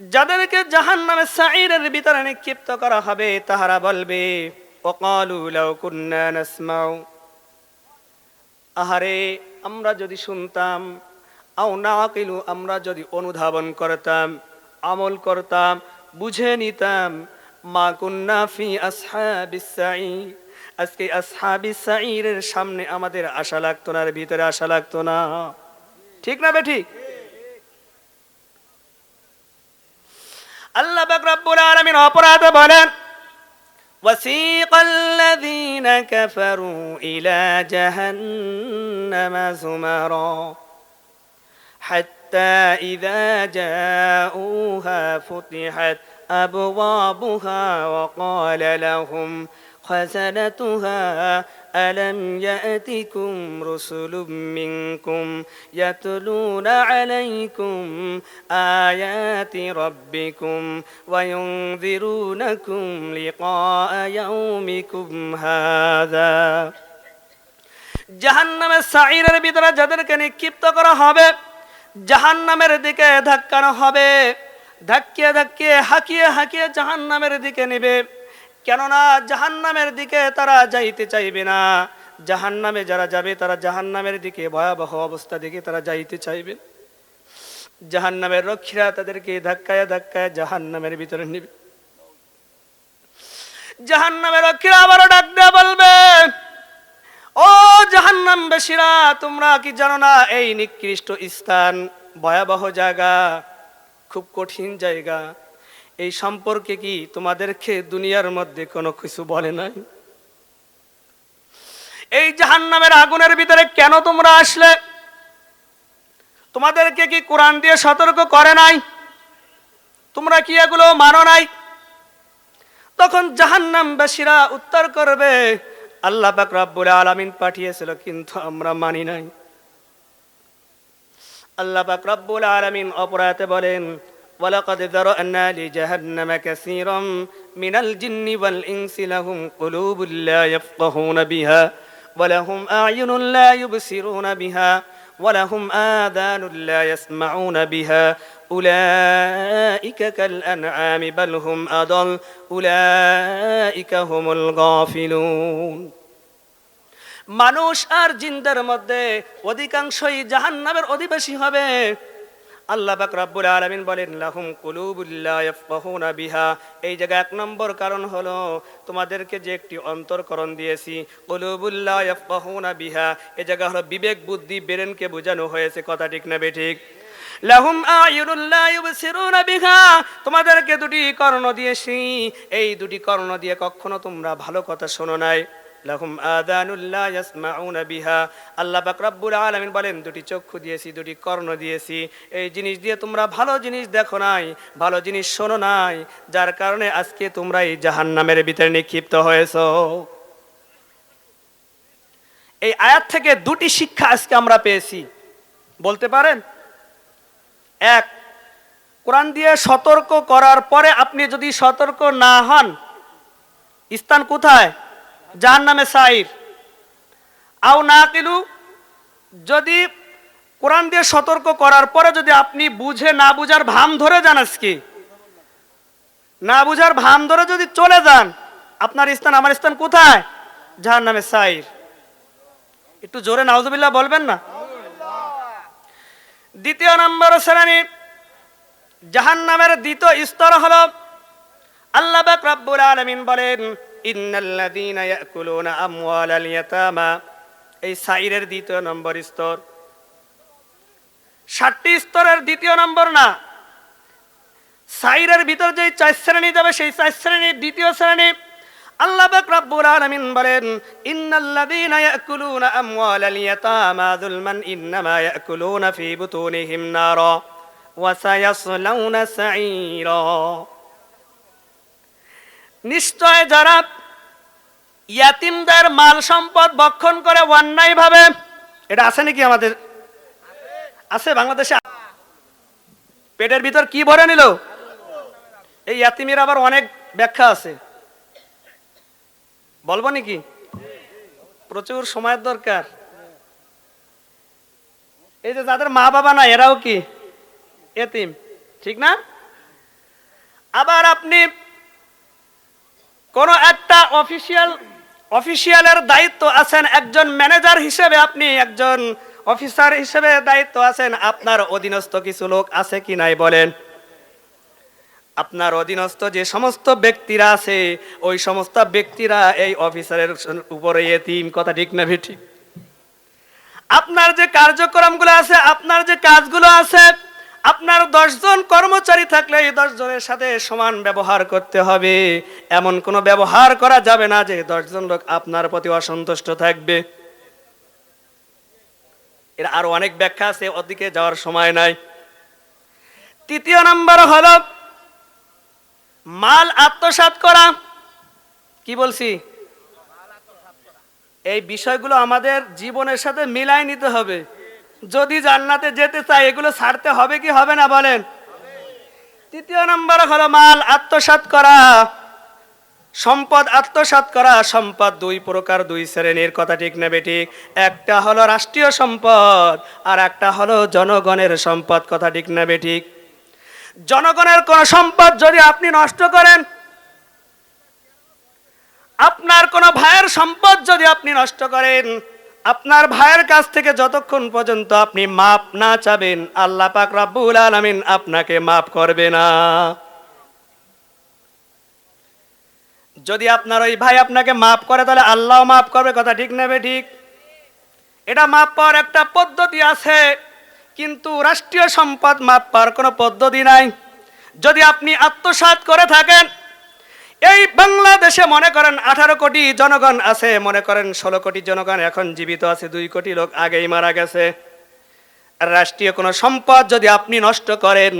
Speaker 1: যাদেরকে জাহান্নামের সাঈরের ভিতরে নিক্ষিপ্ত করা হবে, তাহারা বলবে ওয়াকালু লাউ কুন্না নাসমাউ, আহারে আমরা যদি শুনতাম, আও নাআকিলু আমরা যদি অনুধাবন করতাম, আমল করতাম, বুঝে নিতাম, মা কুন্না ফি আসহাবিস সাঈর, আজকে আসহাবিস সাঈরের সামনে আমাদের আশা লাগতো না, ভিতরে আশা লাগতো না। ঠিক না বেঠিক? আল্লাহ পাক রব্বুল আলামিন অপরাধ বলেন, وسيق الذين كفروا إلى جهنم زمرا حتى حتى إذا جاءوها فتحت أبوابها وقال لهم خزنتها ألم يأتكم رسل منكم يتلون عليكم آيات ربكم وينذرونكم لقاء يومكم هذا জাহান্নামের সাঈরের ভিতরে যাদেরকে নিক্ষিপ্ত করা হবে, জাহান্নামের দিকে ধাক্কানো হবে, ধাক্কিয়ে ধাক্কিয়ে হাঁকিয়ে হাঁকিয়ে জাহান্নামের দিকে নেবে। কেননা জাহান্নামের দিকে তারা যাইতে চাইবে না। জাহান্নামে যারা যাবে তারা জাহান্নামের দিকে ভয়াবহ অবস্থা দেখে তারা যাইতে চাইবে। জাহান্নামের রক্ষীরা তাদেরকে ধাক্কায় ধাক্কায় জাহান্নামের ভিতরে নেবে। জাহান্নামের রক্ষীরা আবারও ডাক দেয়া বলবে, ও জাহান্নামবাসীরা, তোমরা কি জানো না এই নিকৃষ্ট স্থান, ভয়াবহ জায়গা, খুব কঠিন জায়গা, এই সম্পর্কে কি তোমাদেরকে দুনিয়ার মধ্যে কোনো কিছু বলে নাই? এই জাহান্নামের আগুনের ভিতরে কেন তোমরা আসলে? তোমাদেরকে কি কোরআন দিয়ে সতর্ক করে নাই? তোমরা কি এগুলো মানো নাই? তখন জাহান্নামবাসীরা উত্তর করবে, আল্লাহ পাক রব্বুল আলামিন পাঠিয়েছিল কিন্তু আমরা মানি নাই। আল্লাহ পাক রব্বুল আলামিন অপরাতে বলেন, ওয়ালাকাদ যারা'না লিজাহান্নামা কাসীরাম মিনাল জিন্নি ওয়াল ইনসি লাহুম কুলুবুল লা ইয়াফকাহুনা বিহা ওয়া লাহুম আ'য়ুনুন লা ইউবসিরুনা বিহা ওয়া লাহুম আযানুন লা ইয়াসমাউনা বিহা উলাইকা কাল আনআমি বাল হুম আদাল উলাইকা হুমুল গাফিলুন। মানুষ আর জিনদের মধ্যে অধিকাংশই জাহান্নামের অধিবাসী হবে। আল্লাহ পাক রব্বুল আলামিন বলেন, লাহুম কুলুবুল লা ইয়াফকাহুনা বিহা। এই জায়গায় এক নম্বর কারণ হলো তোমাদেরকে যে একটি অন্তরকরণ দিয়েছি, কুলুবুল লা ইয়াফকাহুনা বিহা, এই জায়গা হলো বিবেক বুদ্ধি ব্রেনকে বোঝানো হয়েছে। কথা ঠিক না বেঠিক? লাহুম আ'য়ুনুন লা ইউবসিরুনা বিহা, তোমাদেরকে দুটি কর্ণ দিয়েছি, এই দুটি কর্ণ দিয়ে কখনো তোমরা ভালো কথা শোনো নাই। লাহুম আযানুন লা ইয়াসমাউনা বিহা, আল্লাহ পাক রব্বুল আলামিন বলেন দুটি চক্ষু দিয়েছি, দুটি কর্ণ দিয়েছি, এই জিনিস দিয়ে তোমরা ভালো জিনিস দেখো নাই, ভালো জিনিস শোনো নাই, যার কারণে আজকে তোমরা এই জাহান্নামের ভিতরে নিক্ষিপ্ত হয়েছো। এই আয়াত থেকে দুটি শিক্ষা আজকে আমরা পেয়েছি। বলতে পারেন, এক, কোরআন দিয়ে সতর্ক করার পরে আপনি যদি সতর্ক না হন, স্থান কোথায়? জাহান্নামে সাঈর। আও নাকিলু, যদি কোরআন দিয়ে সতর্ক করার পরে যদি আপনি বুঝে না বুঝার ভান ধরে যান, আজকে না বুঝার ভান ধরে যদি চলে যান, আপনার স্থান আমার স্থান কোথায়? জাহান্নামে সাঈর। একটু জোরে নাউজুবিল্লাহ বলবেন না? দ্বিতীয় নম্বর শ্রেণী, জাহান্নামের দ্বিতীয় স্তর হলো, আল্লাহ পাক রব্বুল আলামিন বলেন, ইন্নাল্লাযীনা ইয়াকুলুনা আমওয়ালাল ইয়াতামা। এই সাঈরের দ্বিতীয় নম্বর স্তর। 7টি স্তরের দ্বিতীয় নম্বর না, সাঈরের ভিতর যে 4 শ্রেণী যাবে সেই 4 শ্রেণীর দ্বিতীয় শ্রেণী। আল্লাহ পাক রব্বুল আলামিন বলেন, ইন্নাল্লাযীনা ইয়াকুলুনা আমওয়ালাল ইয়াতামা যুলমান ইন্নামা ইয়াকুলুনা ফী বুতুনিহিম নারা ওয়া সায়াসলাউনা সাঈরা। নিশ্চয় যারা ইয়াতিমদের মাল সম্পদ ভক্ষণ করে অন্যায় ভাবে, এটা আছে নাকি আমাদের? আছে বাংলাদেশে। পেটের ভিতর কি ভরে নিল? এই ইয়াতিমের আবার অনেক ব্যাখ্যা আছে, বলবো নাকি? প্রচুর সময়ের দরকার। এই যে যাদের মা বাবা না, এরাও কি এতিম, ঠিক না? আবার আপনি কোন একটা অফিসিয়ালের দায়িত্ব আছেন, একজন ম্যানেজার হিসেবে, আপনি একজন অফিসার হিসেবে দায়িত্ব আছেন, আপনার অধীনস্থ কিছু লোক আছে কি নাই বলেন? আপনার অধীনস্থ যে সমস্ত ব্যক্তিরা আছে, ওই সমস্ত ব্যক্তিরা এই অফিসারের উপরে এতিম। কথা ঠিক না ঠিক? আপনার যে কার্যক্রমগুলো আছে, আপনার যে কাজগুলো আছে, আপনার 10 জন কর্মচারী থাকলে এই 10 জনের সাথে সমান ব্যবহার করতে হবে। এমন কোনো ব্যবহার করা যাবে না যে 10 জন লোক আপনার প্রতি অসন্তুষ্ট থাকবে। এর আরো অনেক ব্যাখ্যা আছে, ওদিকে যাওয়ার সময় নাই। তৃতীয় নম্বর হলো মাল আত্মসাৎ করা। কি বলছি? এই বিষয়গুলো আমাদের জীবনের সাথে মিলাই নিতে হবে। যদি জান্নাতে যেতে চাই এগুলো ছাড়তে হবে কি হবে না বলেন? তৃতীয় নম্বর হলো মাল আত্মসাৎ করা, সম্পদ আত্মসাৎ করা। সম্পদ দুই প্রকার, দুই শ্রেণীর, কথা ঠিক না বেঠিক? একটা হলো রাষ্ট্রীয় সম্পদ আর একটা হলো জনগণের সম্পদ, কথা ঠিক না বেঠিক? জনগণের কোন সম্পদ যদি আপনি নষ্ট করেন, আপনার কোন ভাইয়ের সম্পদ যদি আপনি নষ্ট করেন, আপনার ভাইয়ের কাছ থেকে যতক্ষণ পর্যন্ত আপনি মাপ না চাবেন, আল্লাহ পাক রব্বুল আলামিন আপনাকে মাপ করবে না। যদি আপনার ওই ভাই আপনাকে মাপ করে তাহলে আল্লাহও মাপ করবে, কথা ঠিক না বেঠিক? এটা মাপ পাওয়ার একটা পদ্ধতি আছে, কিন্তু রাষ্ট্রীয় সম্পদ মাপ পাওয়ার কোনো পদ্ধতি নাই। যদি আপনি আত্মসাৎ করে থাকেন, এই বাংলাদেশে মনে করেন 18 কোটি জনগণ আছে, মনে করেন 16 কোটি জনগণ এখন জীবিত আছে, 2 কোটি লোক আগেই মারা গেছে। রাষ্ট্রীয় কোনো সম্পদ যদি আপনি নষ্ট করেন,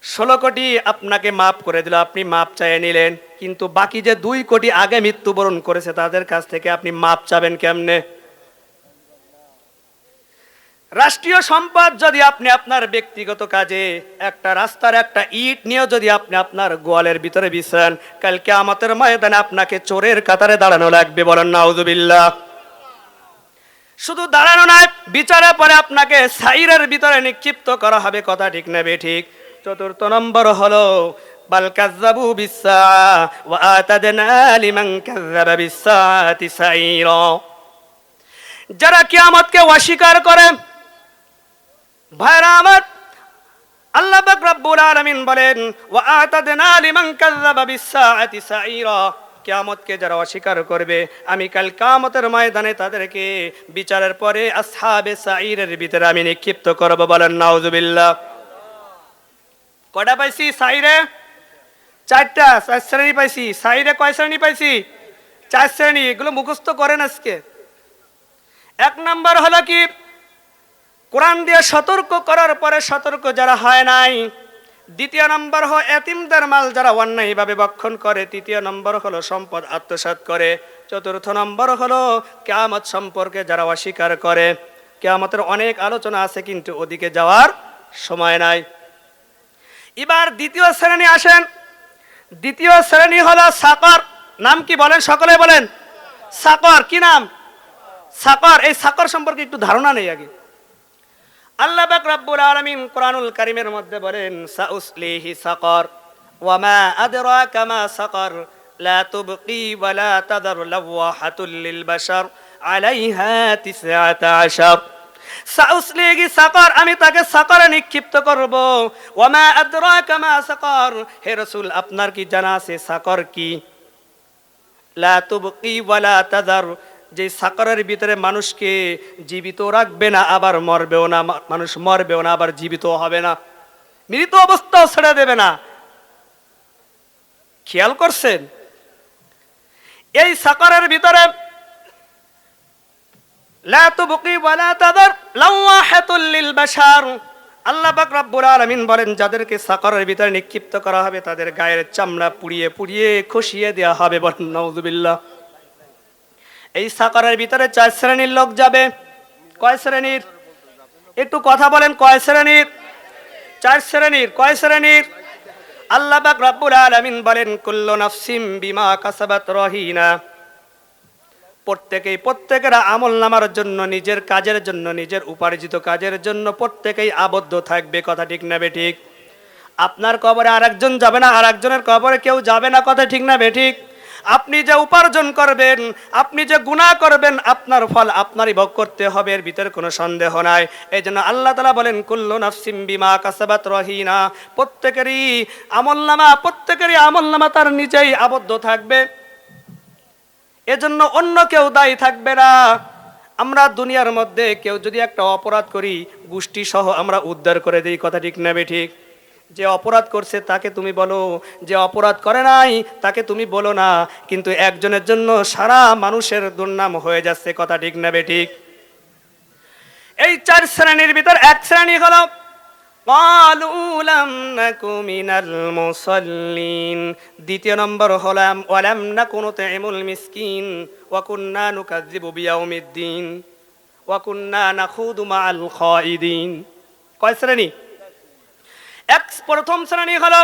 Speaker 1: 16 কোটি আপনাকে মাফ করে দিল, আপনি মাপ চাইয়ে নিলেন, কিন্তু বাকি যে 2 কোটি আগে মৃত্যুবরণ করেছে তাদের কাছ থেকে আপনি মাপ চাবেন কেমনে? রাষ্ট্রীয় সম্পদ যদি আপনি আপনার ব্যক্তিগত কাজে, একটা রাস্তার একটা ইট নিয়ে যদি আপনি আপনার গোয়ালের ভিতরে বিছান, কাল কিয়ামতের ময়দানে আপনাকে চোরের কাতারে দাঁড়ানো লাগবে, বলেন নাউজুবিল্লাহ। শুধু দাঁড়ানো নয়, বিচারের পরে আপনাকে সাইরের ভিতরে নিক্ষিপ্ত করা হবে, কথা ঠিক না বেঠিক? চতুর্থ নম্বর হলো বাল কাযযাবু বিসসাআ ওয়া আতাদনা লিমান কাযযাবা বিসসাআতি সাইরা। যারা কিয়ামতকে অস্বীকার করে, ভাইরা আমার, আল্লাহ পাক রব্বুল আলামিন বলেন ওয়া আতাদনা লিমান কাযযাবা বিসসাআতি সাইরা। কিয়ামতকে যারা অস্বীকার করবে, আমি কাল কিয়ামতের ময়দানে তাদেরকে বিচারের পরে আসহাবে সাইরের ভিতরে আমি নিক্ষিপ্ত করব, বলেন নাউজুবিল্লাহ। কয়টা পাইছি সাইরে? 4টা, 4 শ্রেণী পাইছি। সাইরে কয় শ্রেণী পাইছি? 4 শ্রেণী। এগুলো মুখস্থ করেন আজকে। 1 নম্বর হলো কি, কোরআন দিয়ে সতর্ক করার পরে সতর্ক যারা হয় নাই। 2য় নম্বর হলো এতিমদের মাল যারা অন্যায়ভাবে ভক্ষণ করে। 3য় নম্বর হলো সম্পদ আত্মসাৎ করে। 4র্থ নম্বর হলো কিয়ামত সম্পর্কে যারা অস্বীকার করে। কিয়ামতের অনেক আলোচনা আছে, কিন্তু ওদিকে যাওয়ার সময় নাই। এবার 2য় শ্রেণী আসেন। 2য় শ্রেণী হলো সাকর। নাম কি বলেন? সকলে বলেন। সাকর। কি নাম? সাকর। এই সাকর সম্পর্কে একটু ধারণা নেই আগে। আল্লাহ পাক রব্বুল আলামিন কোরআনুল কারীমের মধ্যে বলেন সাউসলিহি সাকর ওয়া মা আদরাকা মা সাকর লা তুবকি ওয়া লা তাদার লাওয়াহাতুল লিল বাশার আলাইহা 19। সাউসলিহি সাকর, আমি তাকে সাকরে নিক্ষিপ্ত করব। ওয়া মা আদরাকা মা সাকর, হে রাসূল আপনার কি জানা আছে সাকর কি? লা তুবকি ওয়া লা তাদার, যে সাকরের ভিতরে মানুষকে জীবিত রাখবে না, আবার মরবেও না। মানুষ মরবেও না, আবার জীবিত হবে না, মৃত অবস্থাও ছেড়ে দেবে না। খেয়াল করছেন? এই সাকরের ভিতরে লা তুবকি ওয়া লা তাদার লাওয়াহাতুল লিল বাশার। আল্লাহ পাক রব্বুল আলামিন বলেন যাদেরকে সাকরের ভিতরে নিক্ষিপ্ত করা হবে তাদের গায়ের চামড়া পুড়িয়ে পুড়িয়ে খসিয়ে দেওয়া হবে, বলেন নাউজুবিল্লাহ। এই সাকরের ভিতরে 4 শ্রেণীর লোক যাবে। কয় শ্রেণীর? একটু কথা বলেন। কয় শ্রেণীর? 4 শ্রেণীর। কয় শ্রেণীর? আল্লাহ পাক রব্বুল আলামিন বলেন কুল্লু নাফসিম বিমা কাসাবাত রহিনা। প্রত্যেকের আমলনামার জন্য, নিজের কাজের জন্য, নিজের উপার্জিত কাজের জন্য প্রত্যেকেই আবদ্ধ থাকবে, কথা ঠিক না বেঠিক? আপনার কবরে আরেকজন যাবে না, আরেকজনের কবরে কেউ যাবে না, কথা ঠিক না বেঠিক? আপনি যে উপার্জন করবেন, আপনি যে গুনাহ করবেন, আপনার ফল আপনারই ভোগ করতে হবে, এর ভিতরে কোনো সন্দেহ নাই। এই জন্য আল্লাহ তাআলা বলেন কুল্লু নাফসিম বিমা কাসাবাত রহিনা। প্রত্যেকেরই আমলনামা তার নিজেই আবদ্ধ থাকবে, এজন্য অন্য কেউ দায়ী থাকবে না। আমরা দুনিয়ার মধ্যে কেউ যদি একটা অপরাধ করি, গোষ্ঠী সহ আমরা উদ্ধার করে দিই, কথা ঠিক না বেঠিক? যে অপরাধ করছে তাকে তুমি বলো, যে অপরাধ করে নাই তাকে তুমি বলো না, কিন্তু একজনের জন্য সারা মানুষের দুর্নাম হয়ে যাচ্ছে, কথা ঠিক না বেঠিক? এই 4 শ্রেণীর ভিতর 1 শ্রেণী হলো ক্বালু লাম নাকু মিনাল মুসাল্লিন। দ্বিতীয় নম্বর হলাম ওয়ালাম নাকু নুতঈমুল মিসকিন ওয়া কুন্না নুকাযযিবু বিয়াউমিদ্দিন ওয়া কুন্না নাখুদু মাআল খাইদিন। কয় শ্রেণী? প্রথম শ্রেণী হলো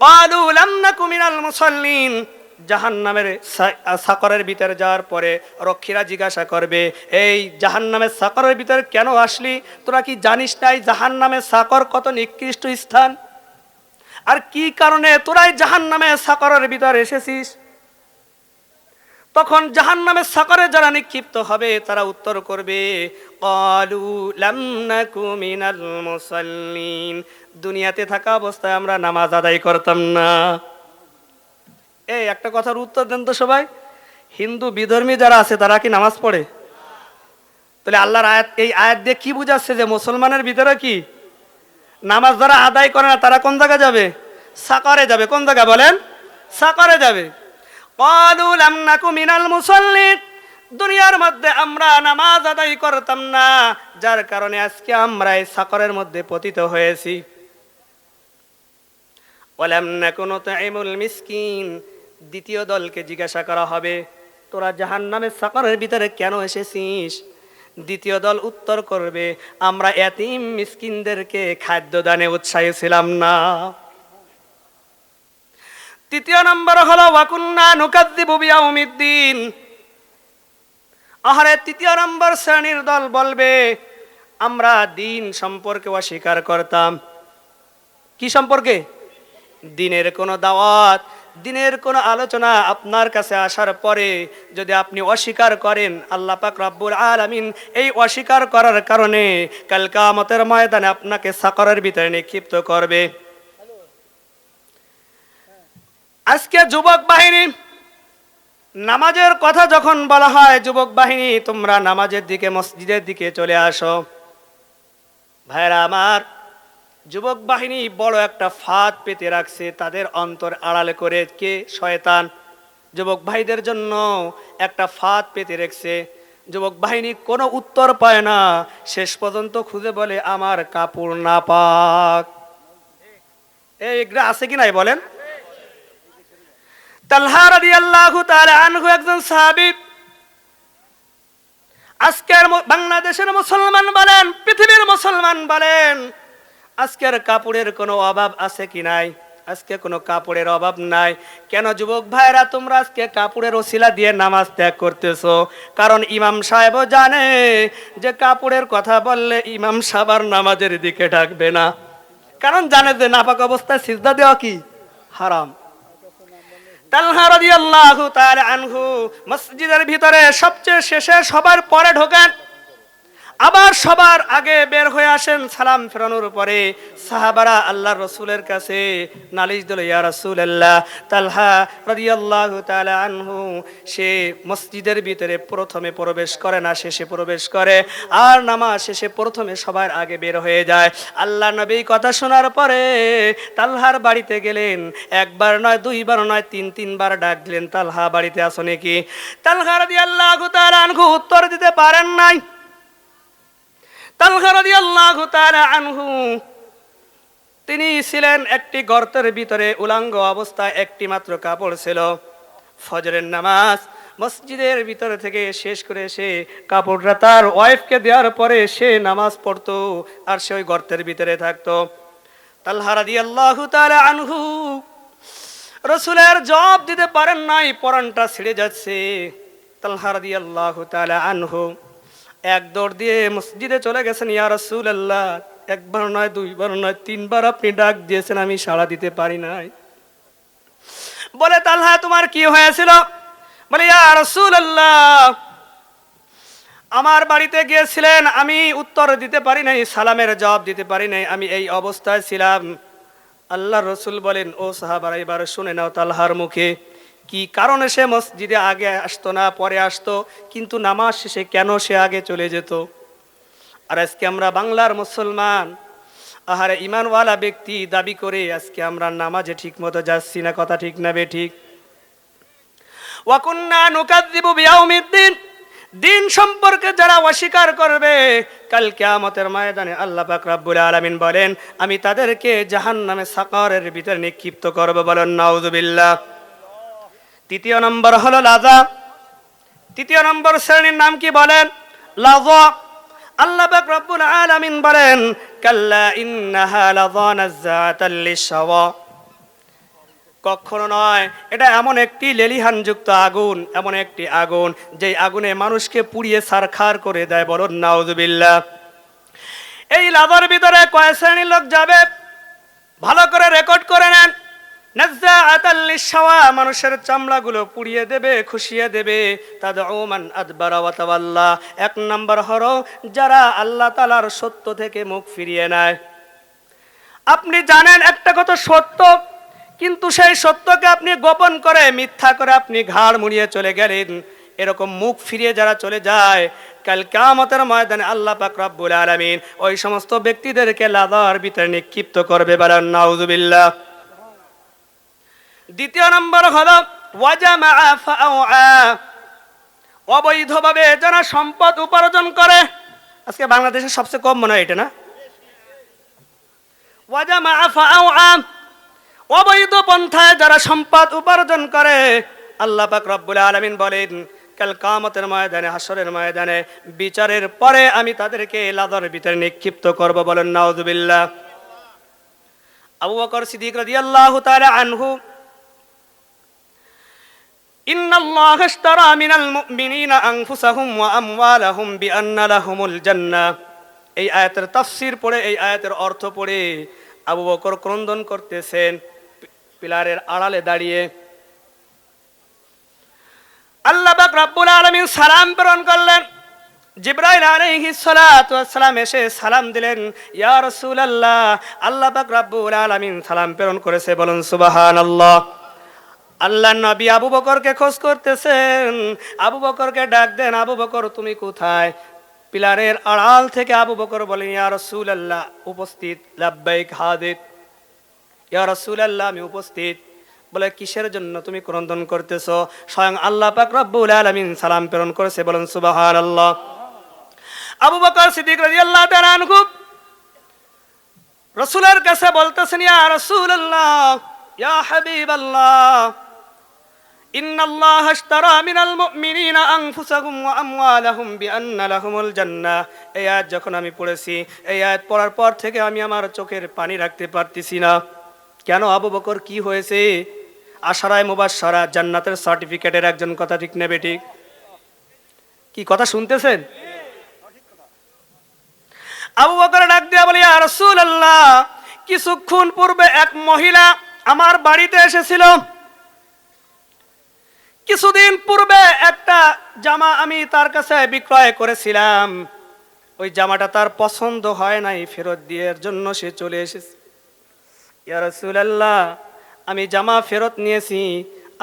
Speaker 1: ক্বালু লাম নাকু মিনাল মুসাল্লিন, জাহান্নামের সাকরের ভিতরে যাওয়ার পরে রক্ষীরা জিজ্ঞাসা করবে, এই জাহান্নামের সাকরের ভিতরে কেন আসলি? তোরা কি জানিস না এই জাহান্নামের সাকর কত নিকৃষ্ট স্থান? আর কি কারণে তোরা এই জাহান্নামের সাকরের ভিতরে এসেছিস? তখন জাহান্নামের সাকরে যারা নিক্ষিপ্ত হবে তারা উত্তর করবে, ক্বালু লাম নাকু মিনাল মুসাল্লিন, দুনিয়াতে থাকা অবস্থায় আমরা নামাজ আদায় করতাম না। এই একটা কথার উত্তর দেন তো সবাই, হিন্দু বিধর্মী যারা আছে তারা কি নামাজ পড়ে? তাহলে আল্লাহর আয়াত, এই আয়াত দিয়ে কি বুঝাচ্ছে? যে মুসলমানের ভিতরে কি নামাজ যারা আদায় করে না তারা কোন জায়গায় যাবে? সাকরে যাবে। কোন জায়গা বলেন? সাকরে যাবে। ক্বালু লাম নাকু মিনাল মুসাল্লিন, দুনিয়ার মধ্যে আমরা নামাজ আদায় করতাম না, যার কারণে আজকে আমরা এই সাকরের মধ্যে পতিত হয়েছি। ওয়ালাম নাকু নুতঈমুল মিসকিন, দ্বিতীয় দলকে জিজ্ঞাসা করা হবে, তোরা জাহান্নামের সাকরের ভিতরে কেন এসেছিস? দ্বিতীয় দল উত্তর করবে, আমরা এতিম মিসকিনদেরকে খাদ্য দানে উৎসাহী ছিলাম না। তৃতীয় নম্বর হলো ওয়া কুন্না নুকাযযিবু বিয়াউমিদ্দিন। আহারে তৃতীয় নম্বর শ্রেণীর দল বলবে, আমরা দিন সম্পর্কে অস্বীকার করতাম। কি সম্পর্কে? দিনের কোনো দাওয়াত, দিনের কোনো আলোচনা আপনার কাছে আসার পরে যদি আপনি অস্বীকার করেন, আল্লাহ পাক রব্বুল আলামিন এই অস্বীকার করার কারণে কাল কিয়ামতের ময়দানে আপনাকে সাকরের ভিতরে নিক্ষিপ্ত করবে। আজকে যুবক বাহিনী, নামাজের কথা যখন বলা হয়, যুবক বাহিনী তোমরা নামাজের দিকে, মসজিদের দিকে চলে আসো। ভাইরা আমার, যুবক বাহিনী বড় একটা ফাঁদ পেতে রাখছে তাদের অন্তর আড়ালে করে। কে? শয়তান। যুবক ভাইদের জন্য একটা ফাঁদ পেতে রেখেছে। যুবক বাহিনী কোনো উত্তর পায় না, শেষ পর্যন্ত খুঁজে বলে আমার কাপড় নাপাক। এইগুলা আছে কি নাই বলেন? তালহা রাদিয়াল্লাহু তাআলা আনহু একজন সাহাবী। আজকের বাংলাদেশের মুসলমান বলেন, পৃথিবীর মুসলমান বলেন, আজকের কাপড়ের কোনো অভাব আছে কি নাই? আজকে কোনো কাপড়ের অভাব নাই। কেন যুবক ভাইরা তোমরা আজকে কাপড়ের ওসিলা দিয়ে নামাজ ত্যাগ করতেছো? কারণ ইমাম সাহেবও জানে যে কাপড়ের কথা বললে ইমাম সাহেব আর নামাজের দিকে ডাকবে না, কারণ জানে যে নাপাক অবস্থায় সিজদা দেওয়া কি হারাম। তালহা রাদিয়াল্লাহু তাআলা আনহু মসজিদের ভিতরে সবচেয়ে শেষে সবার পরে ঢোকেন, আবার সবার আগে বের হয়ে আসেন। সালাম ফেরানোর পরে সাহাবারা আল্লাহর রাসূলের কাছে নালিশ দিল, ইয়া রাসূলুল্লাহ, তালহা রাদিয়াল্লাহু তাআলা আনহু সে মসজিদের ভিতরে প্রথমে প্রবেশ করে না, শেষে প্রবেশ করে, আর নামাজ শেষে প্রথমে সবার আগে বের হয়ে যায়। আল্লাহ নবী কথা শোনার পরে তালহার বাড়িতে গেলেন। একবার নয়, দুইবার নয়, তিনবার ডাক দিলেন, তালহা বাড়িতে আছো নাকি? তালহা রাদিয়াল্লাহু তাআলা আনহু উত্তর দিতে পারেন নাই। তালহা রাদিয়াল্লাহু তাআলা আনহু তিনি ছিলেন একটি গর্তের ভিতরে, উলঙ্গ অবস্থায়, একটি মাত্র কাপড় ছিল। ফজরের নামাজ মসজিদের ভিতরে থেকে শেষ করে সে কাপড়টা তার ওয়াইফকে দেওয়ার পরে সে নামাজ পড়তো, আর সে ওই গর্তের ভিতরে থাকতো। তালহা রাদিয়াল্লাহু তাআলা আনহু রাসূলের জবাব দিতে পারেন নাই, পরানটা ছিঁড়ে যাচ্ছে। তালহা রাদিয়াল্লাহু তাআলা আনহু এক দৌড় দিয়ে মসজিদে চলে গেছেন। ইয়া রাসূলুল্লাহ, একবার নয়, দুইবার নয়, তিনবার আপনি ডাক দিয়েছেন, আমি সাড়া দিতে পারি নাই। বলে, তালহা তোমার কি হয়েছিল? বলে, ইয়া রাসূলুল্লাহ, আমার বাড়িতে গিয়েছিলেন, আমি উত্তর দিতে পারি নাই, সালামের জবাব দিতে পারি নাই, আমি এই অবস্থায় ছিলাম। আল্লাহর রাসূল বলেন, ও সাহাবারা এবার শুনে নাও তালহার মুখে কি কারণে সে মসজিদে আগে আসতো না, পরে আসতো, কিন্তু নামাজ শেষে কেন সে আগে চলে যেত। আর আজকে আমরা বাংলার মুসলমান, আহারে ঈমানওয়ালা ব্যক্তি দাবি করে আজকে আমরা নামাজে ঠিক মতো যাচ্ছি না। কথা ঠিক না বে ঠিক? ওয়া কুন্না নুকাযযিবু বিয়াউমিদ্দিন, দিন সম্পর্কে যারা অস্বীকার করবে, কাল কিয়ামতের ময়দানে আল্লাহ পাক রব্বুল আলামিন বলেন, আমি তাদেরকে জাহান্নামে সাকারের ভিতরে নিক্ষিপ্ত করব। বলেন নাউযুবিল্লাহ। তৃতীয় নম্বর হলো লাযা। তৃতীয় নম্বর শ্রেণীর নাম কি বলেন? লাযা। আল্লাহ পাক রব্বুল আলামিন বলেন, কাল্লা ইন্নাহা লাযা নাযাতাল লিশাওয়া। কখনো নয়, এটা এমন একটি লেলিহানযুক্ত আগুন, এমন একটি আগুন যেই আগুনে মানুষকে পুড়িয়ে ছারখার করে দেয়। বলুন নাউযুবিল্লাহ। এই লাভার ভিতরে কয় শ্রেণীর লোক যাবে? ভালো করে রেকর্ড করে নেন। নাযাআতাল লিশাওয়া, মানুষের চামড়াগুলো পুড়িয়ে দেবে, খুশিয়ে দেবে। তাদউ মান আদবারা ওয়া তাওয়াল্লা। এক নম্বর হলো যারা আল্লাহ তাআলার সত্য থেকে মুখ ফিরিয়ে নেয়। আপনি জানেন একটা কথা সত্য, কিন্তু সেই সত্যকে আপনি গোপন করে মিথ্যা করে আপনি ঘাড় মুড়িয়ে চলে গেলেন। এরকম মুখ ফিরিয়ে যারা চলে যায়, কাল কিয়ামতের ময়দানে আল্লাহ পাক রব্বুল আলামিন ওই সমস্ত ব্যক্তিদেরকে লাযার ভিতরে নিক্ষিপ্ত করবে। বলেন নাউযুবিল্লাহ। দ্বিতীয় নম্বর হলো ওয়াজামা ফাআউআ। অবৈধভাবে যারা সম্পদ উপার্জন করে, আজকে বাংলাদেশে সবচেয়ে কম মনে হয় এটা না? ওয়াজামা ফাআউআ, অবৈধ পন্থায় যারা সম্পদ উপার্জন করে, আল্লাহ পাক রব্বুল আলামিন বলেন, কাল কিয়ামতের ময়দানে, হাসরের ময়দানে বিচারের পরে আমি তাদেরকে লাযার ভিতরে নিক্ষিপ্ত করব। বলেন নাউযুবিল্লাহ। আবু বকর সিদ্দিক রাদিয়াল্লাহু তাআলা আনহু, ইন্নাল্লাহা ইশতারা মিনাল মুমিনিনা আনফুসাহুম ওয়া আমওয়ালাহুম বিআন্না লাহুমুল জান্নাহ। এই আয়াতের তাফসীর পড়ে, এই আয়াতের অর্থ পড়ে আবু বকর ক্রন্দন করতেছেন পিলারের আড়ালে দাঁড়িয়ে। আল্লাহ পাক রব্বুল আলামিন সালাম প্রেরণ করলেন। জিবরাইল আলাইহিস সালাতু ওয়াস সালাম এসে সালাম দিলেন, ইয়া রাসূলুল্লাহ, আল্লাহ পাক রব্বুল আলামিন সালাম প্রেরণ করেছে। বলুন সুবহানাল্লাহ। আল্লাহর নবী আবু বকরকে খোঁজ করতেছেন। আবু বকরকে ডাক দেন, আবু বকর তুমি কোথায়? পিলারের আড়াল থেকে আবু বকর বলেন, ইয়া রাসূলুল্লাহ, উপস্থিত। লাব্বাইক হাদির। ইয়া রাসূলুল্লাহ, আমি উপস্থিত। বলে কিসের জন্য তুমি ক্রন্দন করতেছো? স্বয়ং আল্লাহ পাক রব্বুল আলামিন সালাম প্রেরণ করেছে। বলেন সুবহানাল্লাহ। আবু বকর সিদ্দিক রাদিয়াল্লাহু তাআলা আনহু রাসূলের কাছে বলতেছেন, ইয়া রাসূলুল্লাহ, ইয়া হাবিবাল্লাহ, ইন্নাল্লাহা ইশতারা মিনাল মুমিনিনা আনফুসাহুম ওয়া আমওয়ালাহুম বিআন্না লাহুমুল জান্নাহ। এই আয়াত যখন আমি পড়েছি, এই আয়াত পড়ার পর থেকে আমি আমার চোখের পানি রাখতে পারতেছি না। কেন আবু বকর, কি হয়েছে? আশারায়ে মুবাশশারা, জান্নাতের সার্টিফিকেটের একজন, কথা ঠিক নেবে ঠিক? কি কথা শুনতেছেন? আবু বকর ডাক দিয়া বলে, ইয়া রাসূলুল্লাহ, কিছুক্ষণ পূর্বে এক মহিলা আমার বাড়িতে এসেছিল। কিছুদিন পূর্বে একটা জামা আমি তার কাছে বিক্রয় করেছিলাম। ওই জামাটা তার পছন্দ হয় নাই, ফেরত দেওয়ার জন্য সে চলে এসেছে। ইয়া রাসূলুল্লাহ, আমি জামা ফেরত নিয়েছি,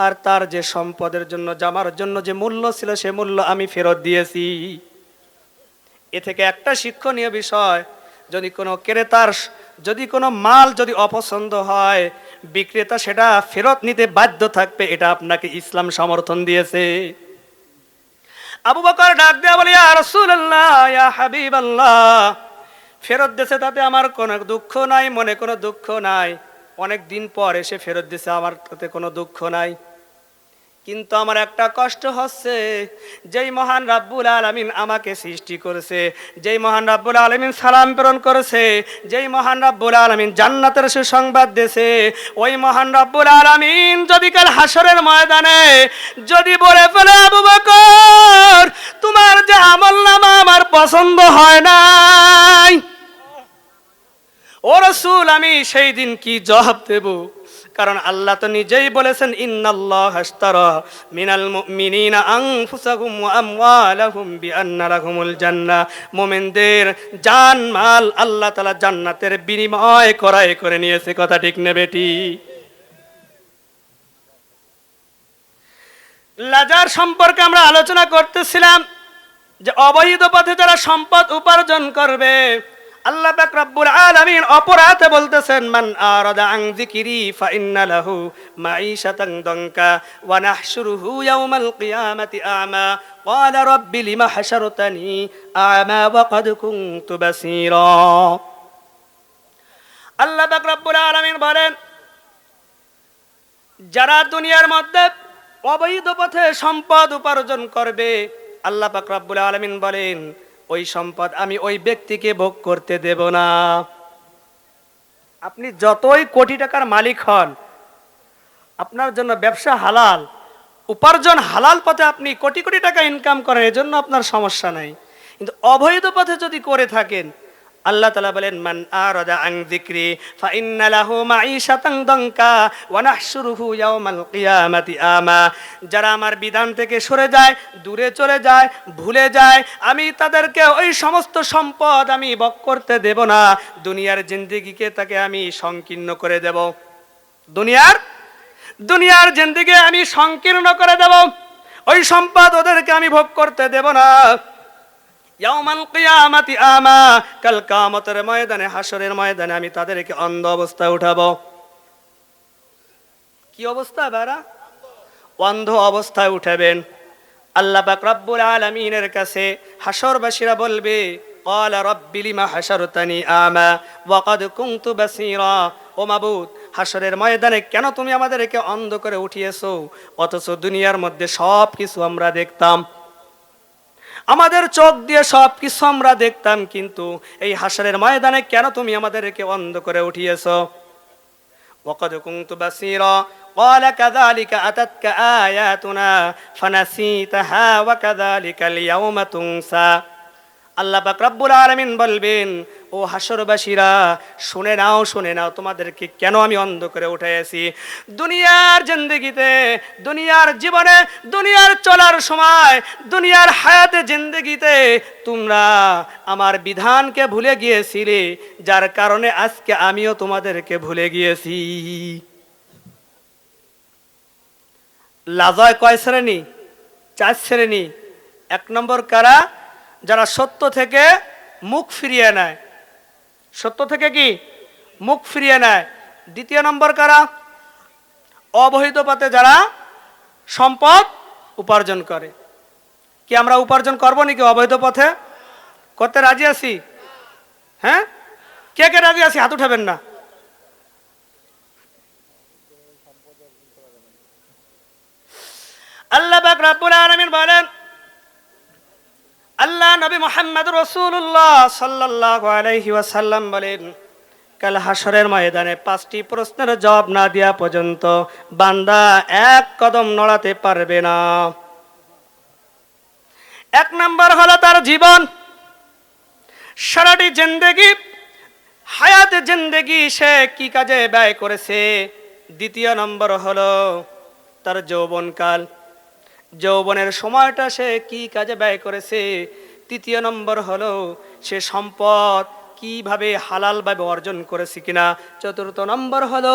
Speaker 1: আর তার যে সম্পদের জন্য, জামার জন্য যে মূল্য ছিল, সে মূল্য আমি ফেরত দিয়েছি। এ থেকে একটা শিক্ষণীয় বিষয়, যদি কোনো ক্রেতার যদি কোনো মাল যদি অপছন্দ হয়, বিক্রেতা সেটা ফেরত নিতে বাধ্য থাকবে। এটা আপনাকে ইসলাম সমর্থন দিয়েছে। আবু বকর ডাক দেয়া বলে, ইয়া রাসূলুল্লাহ, ইয়া হাবিবাল্লাহ, ফেরত দিয়েছে, তাতে আমার কোনো দুঃখ নাই, মনে কোনো দুঃখ নাই। অনেক দিন পর এসে ফেরত দিয়েছে, আমার তাতে কোনো দুঃখ নাই। কিন্তু আমার একটা কষ্ট হচ্ছে, যেই মহান রাব্বুল আলামিন আমাকে সৃষ্টি করেছে, যেই মহান রাব্বুল আলামিন সালাম প্রেরণ করেছে, যেই মহান রাব্বুল আলামিন জান্নাতের সুসংবাদ দিয়েছে, ওই মহান রাব্বুল আলামিন যদি কাল হাসরের ময়দানে যদি বলে ফেলে, আবু বকর, তোমার যে আমলনামা আমার পছন্দ হয় নাই, ও রাসূল, আমি সেই দিন কি জবাব দেব? কারণ আল্লাহ তো নিজেই বলেছেন, ইন্নাল্লাহা ইশতারা মিনাল মুমিনিনা আনফুসাহুম ওয়া আমওয়ালাহুম বিআন্না লাহুমুল জান্নাহ। মুমিনদের জান মাল আল্লাহ তাআলা জান্নাতের বিনিময় ক্রয় করে নিয়েছে। কথা ঠিক নেবে ঠিক? লাজার সম্পর্কে আমরা আলোচনা করতেছিলাম যে অবৈধ পথে যারা সম্পদ উপার্জন করবে, আল্লাহ পাক রব্বুল আলামিন অপরাধে বলতেছেন, মান আরাদা আন যিকরি ফাইন্না লাহু মাঈশাতান দানকা ওয়া নাহশুরুহু ইয়াওমাল কিয়ামাতি আমা قال رب لم حشرتني أعمى وقد كنت بصيرا আল্লাহ পাক রব্বুল আলামিন বলেন, যারা দুনিয়ার মধ্যে অবৈধ পথে সম্পদ উপার্জন করবে, আল্লাহ পাক রব্বুল আলামিন বলেন ওই সম্পদ আমি ওই ব্যক্তিকে ভোগ করতে দেব না। আপনি যতই কোটি টাকার মালিক হন, আপনার জন্য ব্যবসা হালাল, উপার্জন হালাল পথে আপনি কোটি কোটি টাকা ইনকাম করেন, এজন্য আপনার সমস্যা নাই। কিন্তু অবৈধ পথে যদি করে থাকেন, আল্লাহ তাআলা বলেন মান আরাদা আন যিকরি ফাইন্না লাহু মাঈশাতান দানকা ওয়া নাহশুরুহু ইয়াওমাল কিয়ামাতি আমা। যারা আমার বিধান থেকে সরে যায়, দূরে চলে যায়, ভুলে যায়, আমি তাদেরকে ওই সমস্ত সম্পদ আমি ভোগ করতে দেব না। দুনিয়ার জিন্দেগিকে তাকে আমি সংকীর্ণ করে দেব, দুনিয়ার জিন্দেগি আমি সংকীর্ণ করে দেব, ওই সম্পদ ওদেরকে আমি ভোগ করতে দেব না। ইয়াউমাল কিয়ামাতি আমা, কাল কিয়ামতের ময়দানে, হাসরের ময়দানে আমি তাদেরকে অন্ধ অবস্থায় উঠাবো। কি অবস্থা বারা? অন্ধ অবস্থায় উঠাবেন। আল্লাহ পাক রব্বুল আলামিনের কাছে হাসরবাসীরা বলবে ক্বালা রাব্বি লিমা হাশারতানি আমা ওয়া ক্বাদ কুনতু বাসীরা। ও মাবুদ, হাসরের ময়দানে কেন তুমি আমাদেরকে অন্ধ করে উঠিয়েছো, অথচ দুনিয়ার মধ্যে সব কিছু আমরা দেখতাম, আমাদের চোখ দিয়ে সব কিছু আমরা দেখতাম, কিন্তু এই হাসরের ময়দানে কেন তুমি আমাদেরকে অন্ধ করে উঠিয়েছো? ওয়াকাদ কুনতু বাসীরা ক্বালা কাযালিকা আতাতকা আয়াতুনা ফানাসিতাহা ওয়া কাযালিকাল ইয়াওমা তুনসা। আল্লাহ পাক রব্বুল আলামিন বলবেন, ও হাসরবাসীরা শুনে নাও, তোমাদেরকে কেন আমি অন্ধ করে উঠাইছি। দুনিয়ার জিন্দেগিতে, দুনিয়ার জীবনে, দুনিয়ার চলার সময়, দুনিয়ার হায়াতে জিন্দেগিতে তোমরা আমার বিধানকে ভুলে গিয়েছিলে, যার কারণে আজকে আমিও তোমাদেরকে ভুলে গিয়েছি। লাজয় কয় শ্রেণী? 4 শ্রেণী। 1 নম্বর কারা? যারা সত্য থেকে মুখ ফিরিয়ে নেয়, সত্য থেকে কি মুখ ফিরিয়ে নেয়। 2 নম্বর কারা? অবৈধ পথে যারা সম্পদ উপার্জন করে। কি আমরা উপার্জন করবো নাকি অবৈধ পথে? করতে রাজি আছি? হ্যাঁ, কে কে রাজি আছি হাত উঠাবেন না। আল্লাহ পাক রব্বুল আলামিন বলেন, আল্লাহ নবী মুহাম্মদ রাসূলুল্লাহ সাল্লাল্লাহু আলাইহি ওয়াসাল্লাম বলেন, কাল হাসরের ময়দানে 5টি প্রশ্নের জবাব না দেওয়া পর্যন্ত বান্দা 1 কদম নড়াতে পারবে না। 1 নম্বর হলো তার জীবন, সারাটি জিন্দেগি, হায়াতে জিন্দেগি সে কি কাজে ব্যয় করেছে। 2 নম্বর হলো তার যৌবনকাল, যৌবনের সময়টা সে কি কাজে ব্যয় করেছে। 3 নম্বর হলো সে সম্পদ কিভাবে হালালভাবে অর্জন করেছে কিনা। 4 নম্বর হলো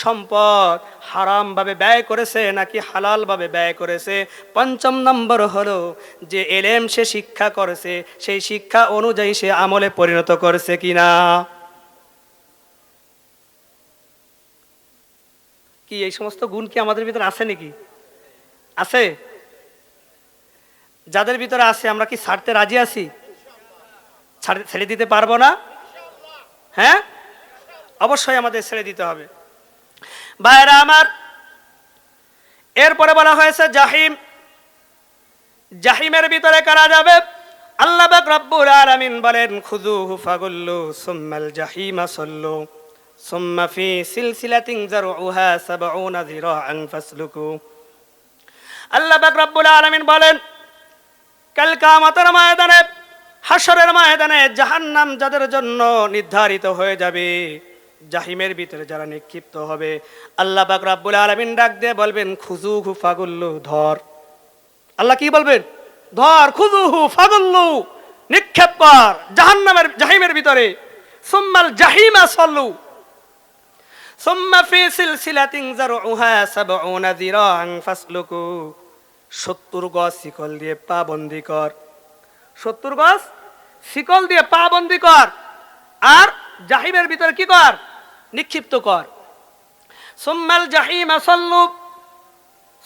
Speaker 1: সম্পদ হারামভাবে ব্যয় করেছে নাকি হালালভাবে ব্যয় করেছে। 5 নম্বর হলো যে এলেম সে শিক্ষা করেছে, সেই শিক্ষা অনুযায়ী সে আমলে পরিণত করেছে কিনা। কি এই সমস্ত গুণ কি আমাদের ভিতরে আছে নাকি? আছে? যাদের ভিতরে আছে আমরা কি ছাড়তে রাজি আছি? ছেড়ে দিতে পারবো না? হ্যাঁ, অবশ্যই আমাদের ছেড়ে দিতে হবে। ভাইরা আমার, এরপরে বলা হয়েছে জাহিম। জাহিমের ভিতরে কারা যাবে? আল্লাহ পাক রব্বুল আলামিন বলেন, খুযুহু ফাগুল্লু সুম্মাল জাহিমা সাল্লু সুম্মা ফি সিলসিলাতিন যারউহা 70 যিরাআন ফাসলুকু। আল্লাহ পাক রব্বুল আলামিন বলেন, কাল কিয়ামতের ময়দানে, হাসরের ময়দানে জাহান্নাম যাদের জন্য নির্ধারিত হয়ে যাবে, জাহিমের ভিতরে যারা নিক্ষিপ্ত হবে, আল্লাহ পাক রব্বুল আলামিন ডাক দিয়ে বলবেন, খুযুহু ফাগুল্লু, ধর। আল্লাহ কি বলবেন? ধর, খুযুহু ফাগুল্লু, নিক্ষেপ কর জাহান্নামের, জাহিমের ভিতরে। সুম্মাল জাহিমা সাল্লু সুম্মা ফি সিলসিলাতিন যারউহা 70 যিরাআন ফাসলুকু। 70 গজ শিকল দিয়ে পা বন্দি কর, 70 গজ শিকল দিয়ে পা বন্দি কর, আর জাহিমের ভিতরে কি কর? নিক্ষিপ্ত কর। সুম্মাল জাহিমা সাল্লু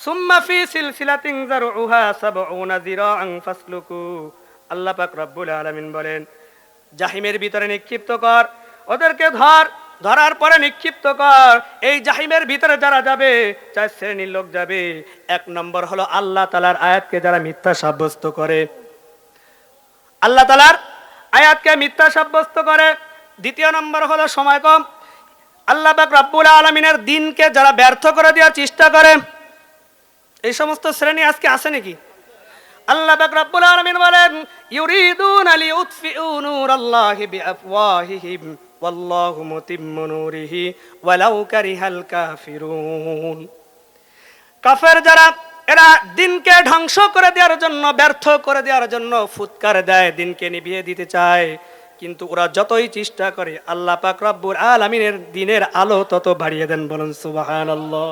Speaker 1: সুম্মা ফি সিলসিলাতিন যারউহা সাবউনা যিরাআন ফাসলুকু। আল্লাহ পাক রব্বুল আলামিন বলেন, জাহিমের ভিতরে নিক্ষিপ্ত কর, ওদেরকে ধরার পরে নিক্ষিপ্ত কর। এই জাহিমের ভিতরে যারা যাবে, 4 শ্রেণীর লোক যাবে। 1 নম্বর হলো আল্লাহ তাআলার আয়াতকে যারা মিথ্যা সাব্যস্ত করে, আল্লাহ তাআলার আয়াতকে মিথ্যা সাব্যস্ত করে। 2 নম্বর হলো সময় কম, আল্লাহ পাক রব্বুল আলামিনের দ্বীনকে যারা ব্যর্থ করে দেওয়ার চেষ্টা করে। এই সমস্ত শ্রেণী আজকে আছে নাকি? আল্লাহ পাক রব্বুল আলামিন বলেন, ইউরিদুনা লিউতফিউ নূরাল্লাহি বিআফওয়াহিহিম ওয়াল্লাহু মুতিম্মু নূরিহি ওয়ালাউ কারিহাল কাফিরুন। কাফের যারা, এরা দ্বীনকে ধ্বংস করে দেওয়ার জন্য, ব্যর্থ করে দেওয়ার জন্য ফুৎকার দেয়, দ্বীনকে নিভিয়ে দিতে চায়। কিন্তু ওরা যতই চেষ্টা করে, আল্লাহ পাক রব্বুল আলামিনের দ্বীনের আলো তত বাড়িয়ে দেন। বলুন সুবহানাল্লাহ।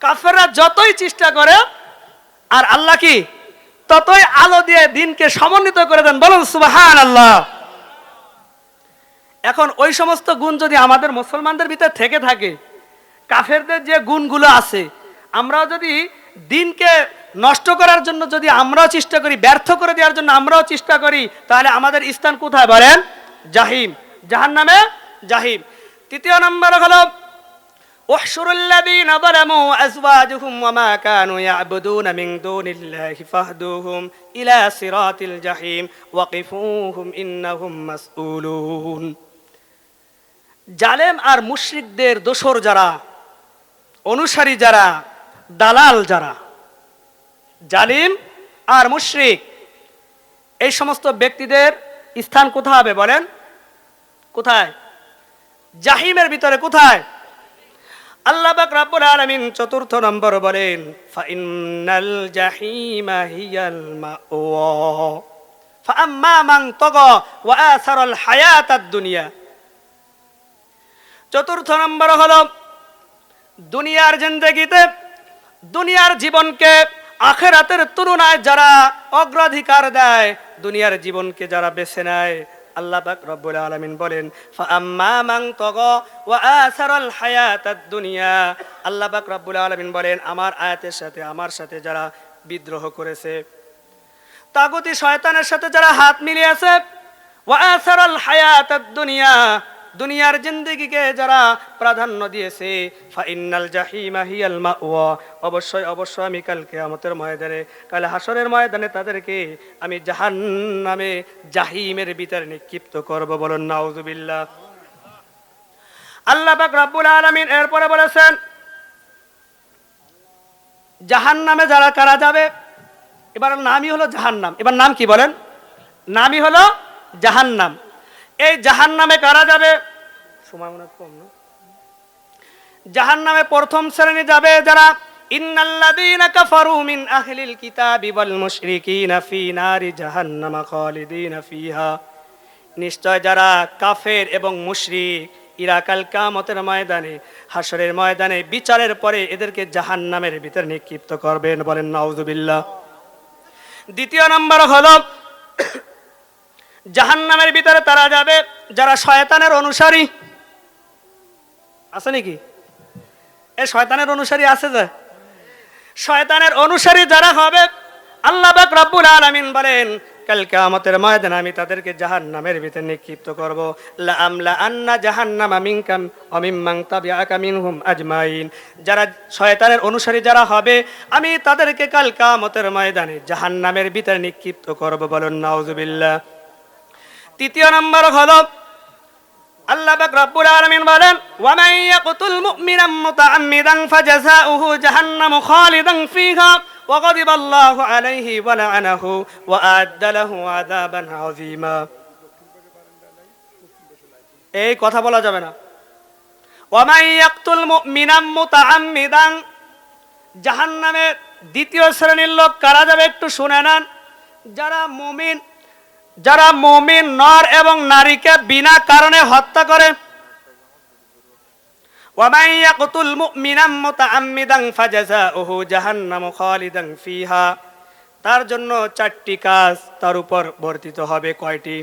Speaker 1: কাফেররা যতই চেষ্টা করে, আর আল্লাহ কি ততই আলো দিয়ে দ্বীনকে সমন্বিত করে দেন। বলুন সুবহানাল্লাহ। এখন ওই সমস্ত গুণ যদি আমাদের মুসলমানদের ভিতরে থেকে থাকে, কাফেরদের যে গুণগুলো আছে, আমরাও যদি দ্বীনকে নষ্ট করার জন্য যদি আমরাও চেষ্টা করি, ব্যর্থ করে দেওয়ার জন্য আমরাও চেষ্টা করি, তাহলে আমাদের স্থান কোথায় বলেন? জাহিম, জাহান্নামে, জাহিম। 3 নম্বর হলো উহশুরুল্লাযীনা যালামু আযওয়াজুহুম ওয়া মা কানু ইয়াবুদুনা মিন দুনিল্লাহি ফাহদুহুম ইলা সিরাতিল জাহিম ওয়াকিফুহুম ইন্নাহুম মাসউলুন। জালেম আর মুশরিকদের দোসর যারা, অনুসারী যারা, দালাল যারা, জালিম আর মুশরিক, এই সমস্ত ব্যক্তিদের স্থান কোথায় হবে বলেন? কোথায়? জাহিমের ভিতরে। কোথায়? আল্লাহ পাক রব্বুল আলামিন 4 নম্বর বলেন, ফাইন্নাল জাহিমা হিয়াল মাওয়া ফাআম্মা মান তাগা ওয়া আসারাল হায়াতাদ দুনিয়া। 4 নম্বর হলো দুনিয়ার জিন্দেগিতে, দুনিয়ার জীবনকে আখিরাতের তুলনায় যারা অগ্রাধিকার দেয়, দুনিয়ার জীবনকে যারা বেছে নেয়, আল্লাহ পাক রব্বুল আলামিন বলেন, ফাআম্মা মান তাগা ওয়া আসারাল হায়াতাদ দুনিয়া। আল্লাহ পাক রব্বুল আলামিন বলেন, আমার আয়াতের সাথে, আমার সাথে যারা বিদ্রোহ করেছে, তাগুতি শয়তানের সাথে যারা হাত মিলিয়েছে, ওয়া আসারাল হায়াতাদ দুনিয়া, দুনিয়ার জিন্দেগিকে যারা প্রাধান্য দিয়েছে, ফাইন্নাল জাহিমা হিয়াল মাওয়া, অবশ্যই অবশ্যই আমি কাল কিয়ামতের ময়দানে, কাল হাসরের ময়দানে তাদেরকে আমি জাহান্নামে, জাহিমের ভিতরে নিক্ষিপ্ত করব। বলুন নাউযুবিল্লাহ। আল্লাহ পাক রব্বুল আলামিন এরপরে বলেছেন, জাহান্নামে যারা কারা যাবে, এবার নামই হলো জাহান্নাম। এবার নাম কি বলেন? নামই হলো জাহান্নাম। এই জাহান্নামে কারা যাবে? সময় মনে কম না। জাহান্নামে প্রথম শ্রেণী যাবে যারা, ইন্নাল্লাযীনা কাফারু মিন আহলিল কিতাবি ওয়াল মুশরিকিনা ফি নারি জাহান্নামা খালিদিনা ফিহা। নিশ্চয় যারা কাফের এবং মুশরিক, এরা কাল কিয়ামতের ময়দানে, হাসরের ময়দানে বিচারের পরে এদেরকে জাহান্নামের ভিতরে নিক্ষিপ্ত করবেন। বলেন নাউযুবিল্লাহ। 2 নম্বর হলো জাহান্নামের ভিতরে তারা যাবে যারা শয়তানের অনুসারী। আছে নাকি? এই শয়তানের অনুসারী আছে যে, শয়তানের অনুসারী যারা হবে, আল্লাহ পাক রব্বুল আলামিন বলেন, কাল কিয়ামতের ময়দানে আমি তাদেরকে জাহান্নামের ভিতরে নিক্ষিপ্ত করব। লা আমলা আন্না জাহান্নামা মিনকাম ওয়া মিম্মান তাবিআকা মিনহুম আজমাইন। যারা শয়তানের অনুসারী যারা হবে, আমি তাদেরকে কাল কিয়ামতের ময়দানে জাহান্নামের ভিতরে নিক্ষিপ্ত করব। বলুন নাউযুবিল্লাহ। 3 নম্বর হলো আল্লাহ পাক রব্বুল আলামিন বলেন, ওয়া মান ইয়াকতুল মুমিনান মুতাআম্মিদান ফাজাযাউহু জাহান্নামু খালিদান ফিহা ওয়া গাদিবাল্লাহু আলাইহি ওয়া লা'নাহু ওয়া আ'আদ্দা লাহু আযাবান আযীমা। এই কথা বলা যাবে না। ওয়া মান ইয়াকতুল মুমিনান মুতাআম্মিদান, জাহান্নামে 2য় শ্রেণীর লোক কারা যাবে একটু শুনে নেন। যারা মুমিন নর এবং নারীকে বিনা কারণে হত্যা করে। ওয়া মান ইয়াকতুল মুমিনান মুতাআম্মিদান ফাজাযাউহু জাহান্নামু খালিদান ফিহা। তার জন্য 4টি কাজ তার উপর বর্তিত হবে। কয়টি?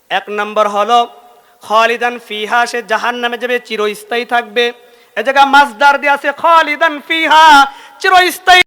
Speaker 1: 1 নম্বর হলো খালিদান ফিহা, সে জাহান্নামে যাবে, চিরস্থায়ী থাকবে। এ জায়গা মাসদার দিয়ে আছে খালিদান ফিহা, চিরস্থায়ী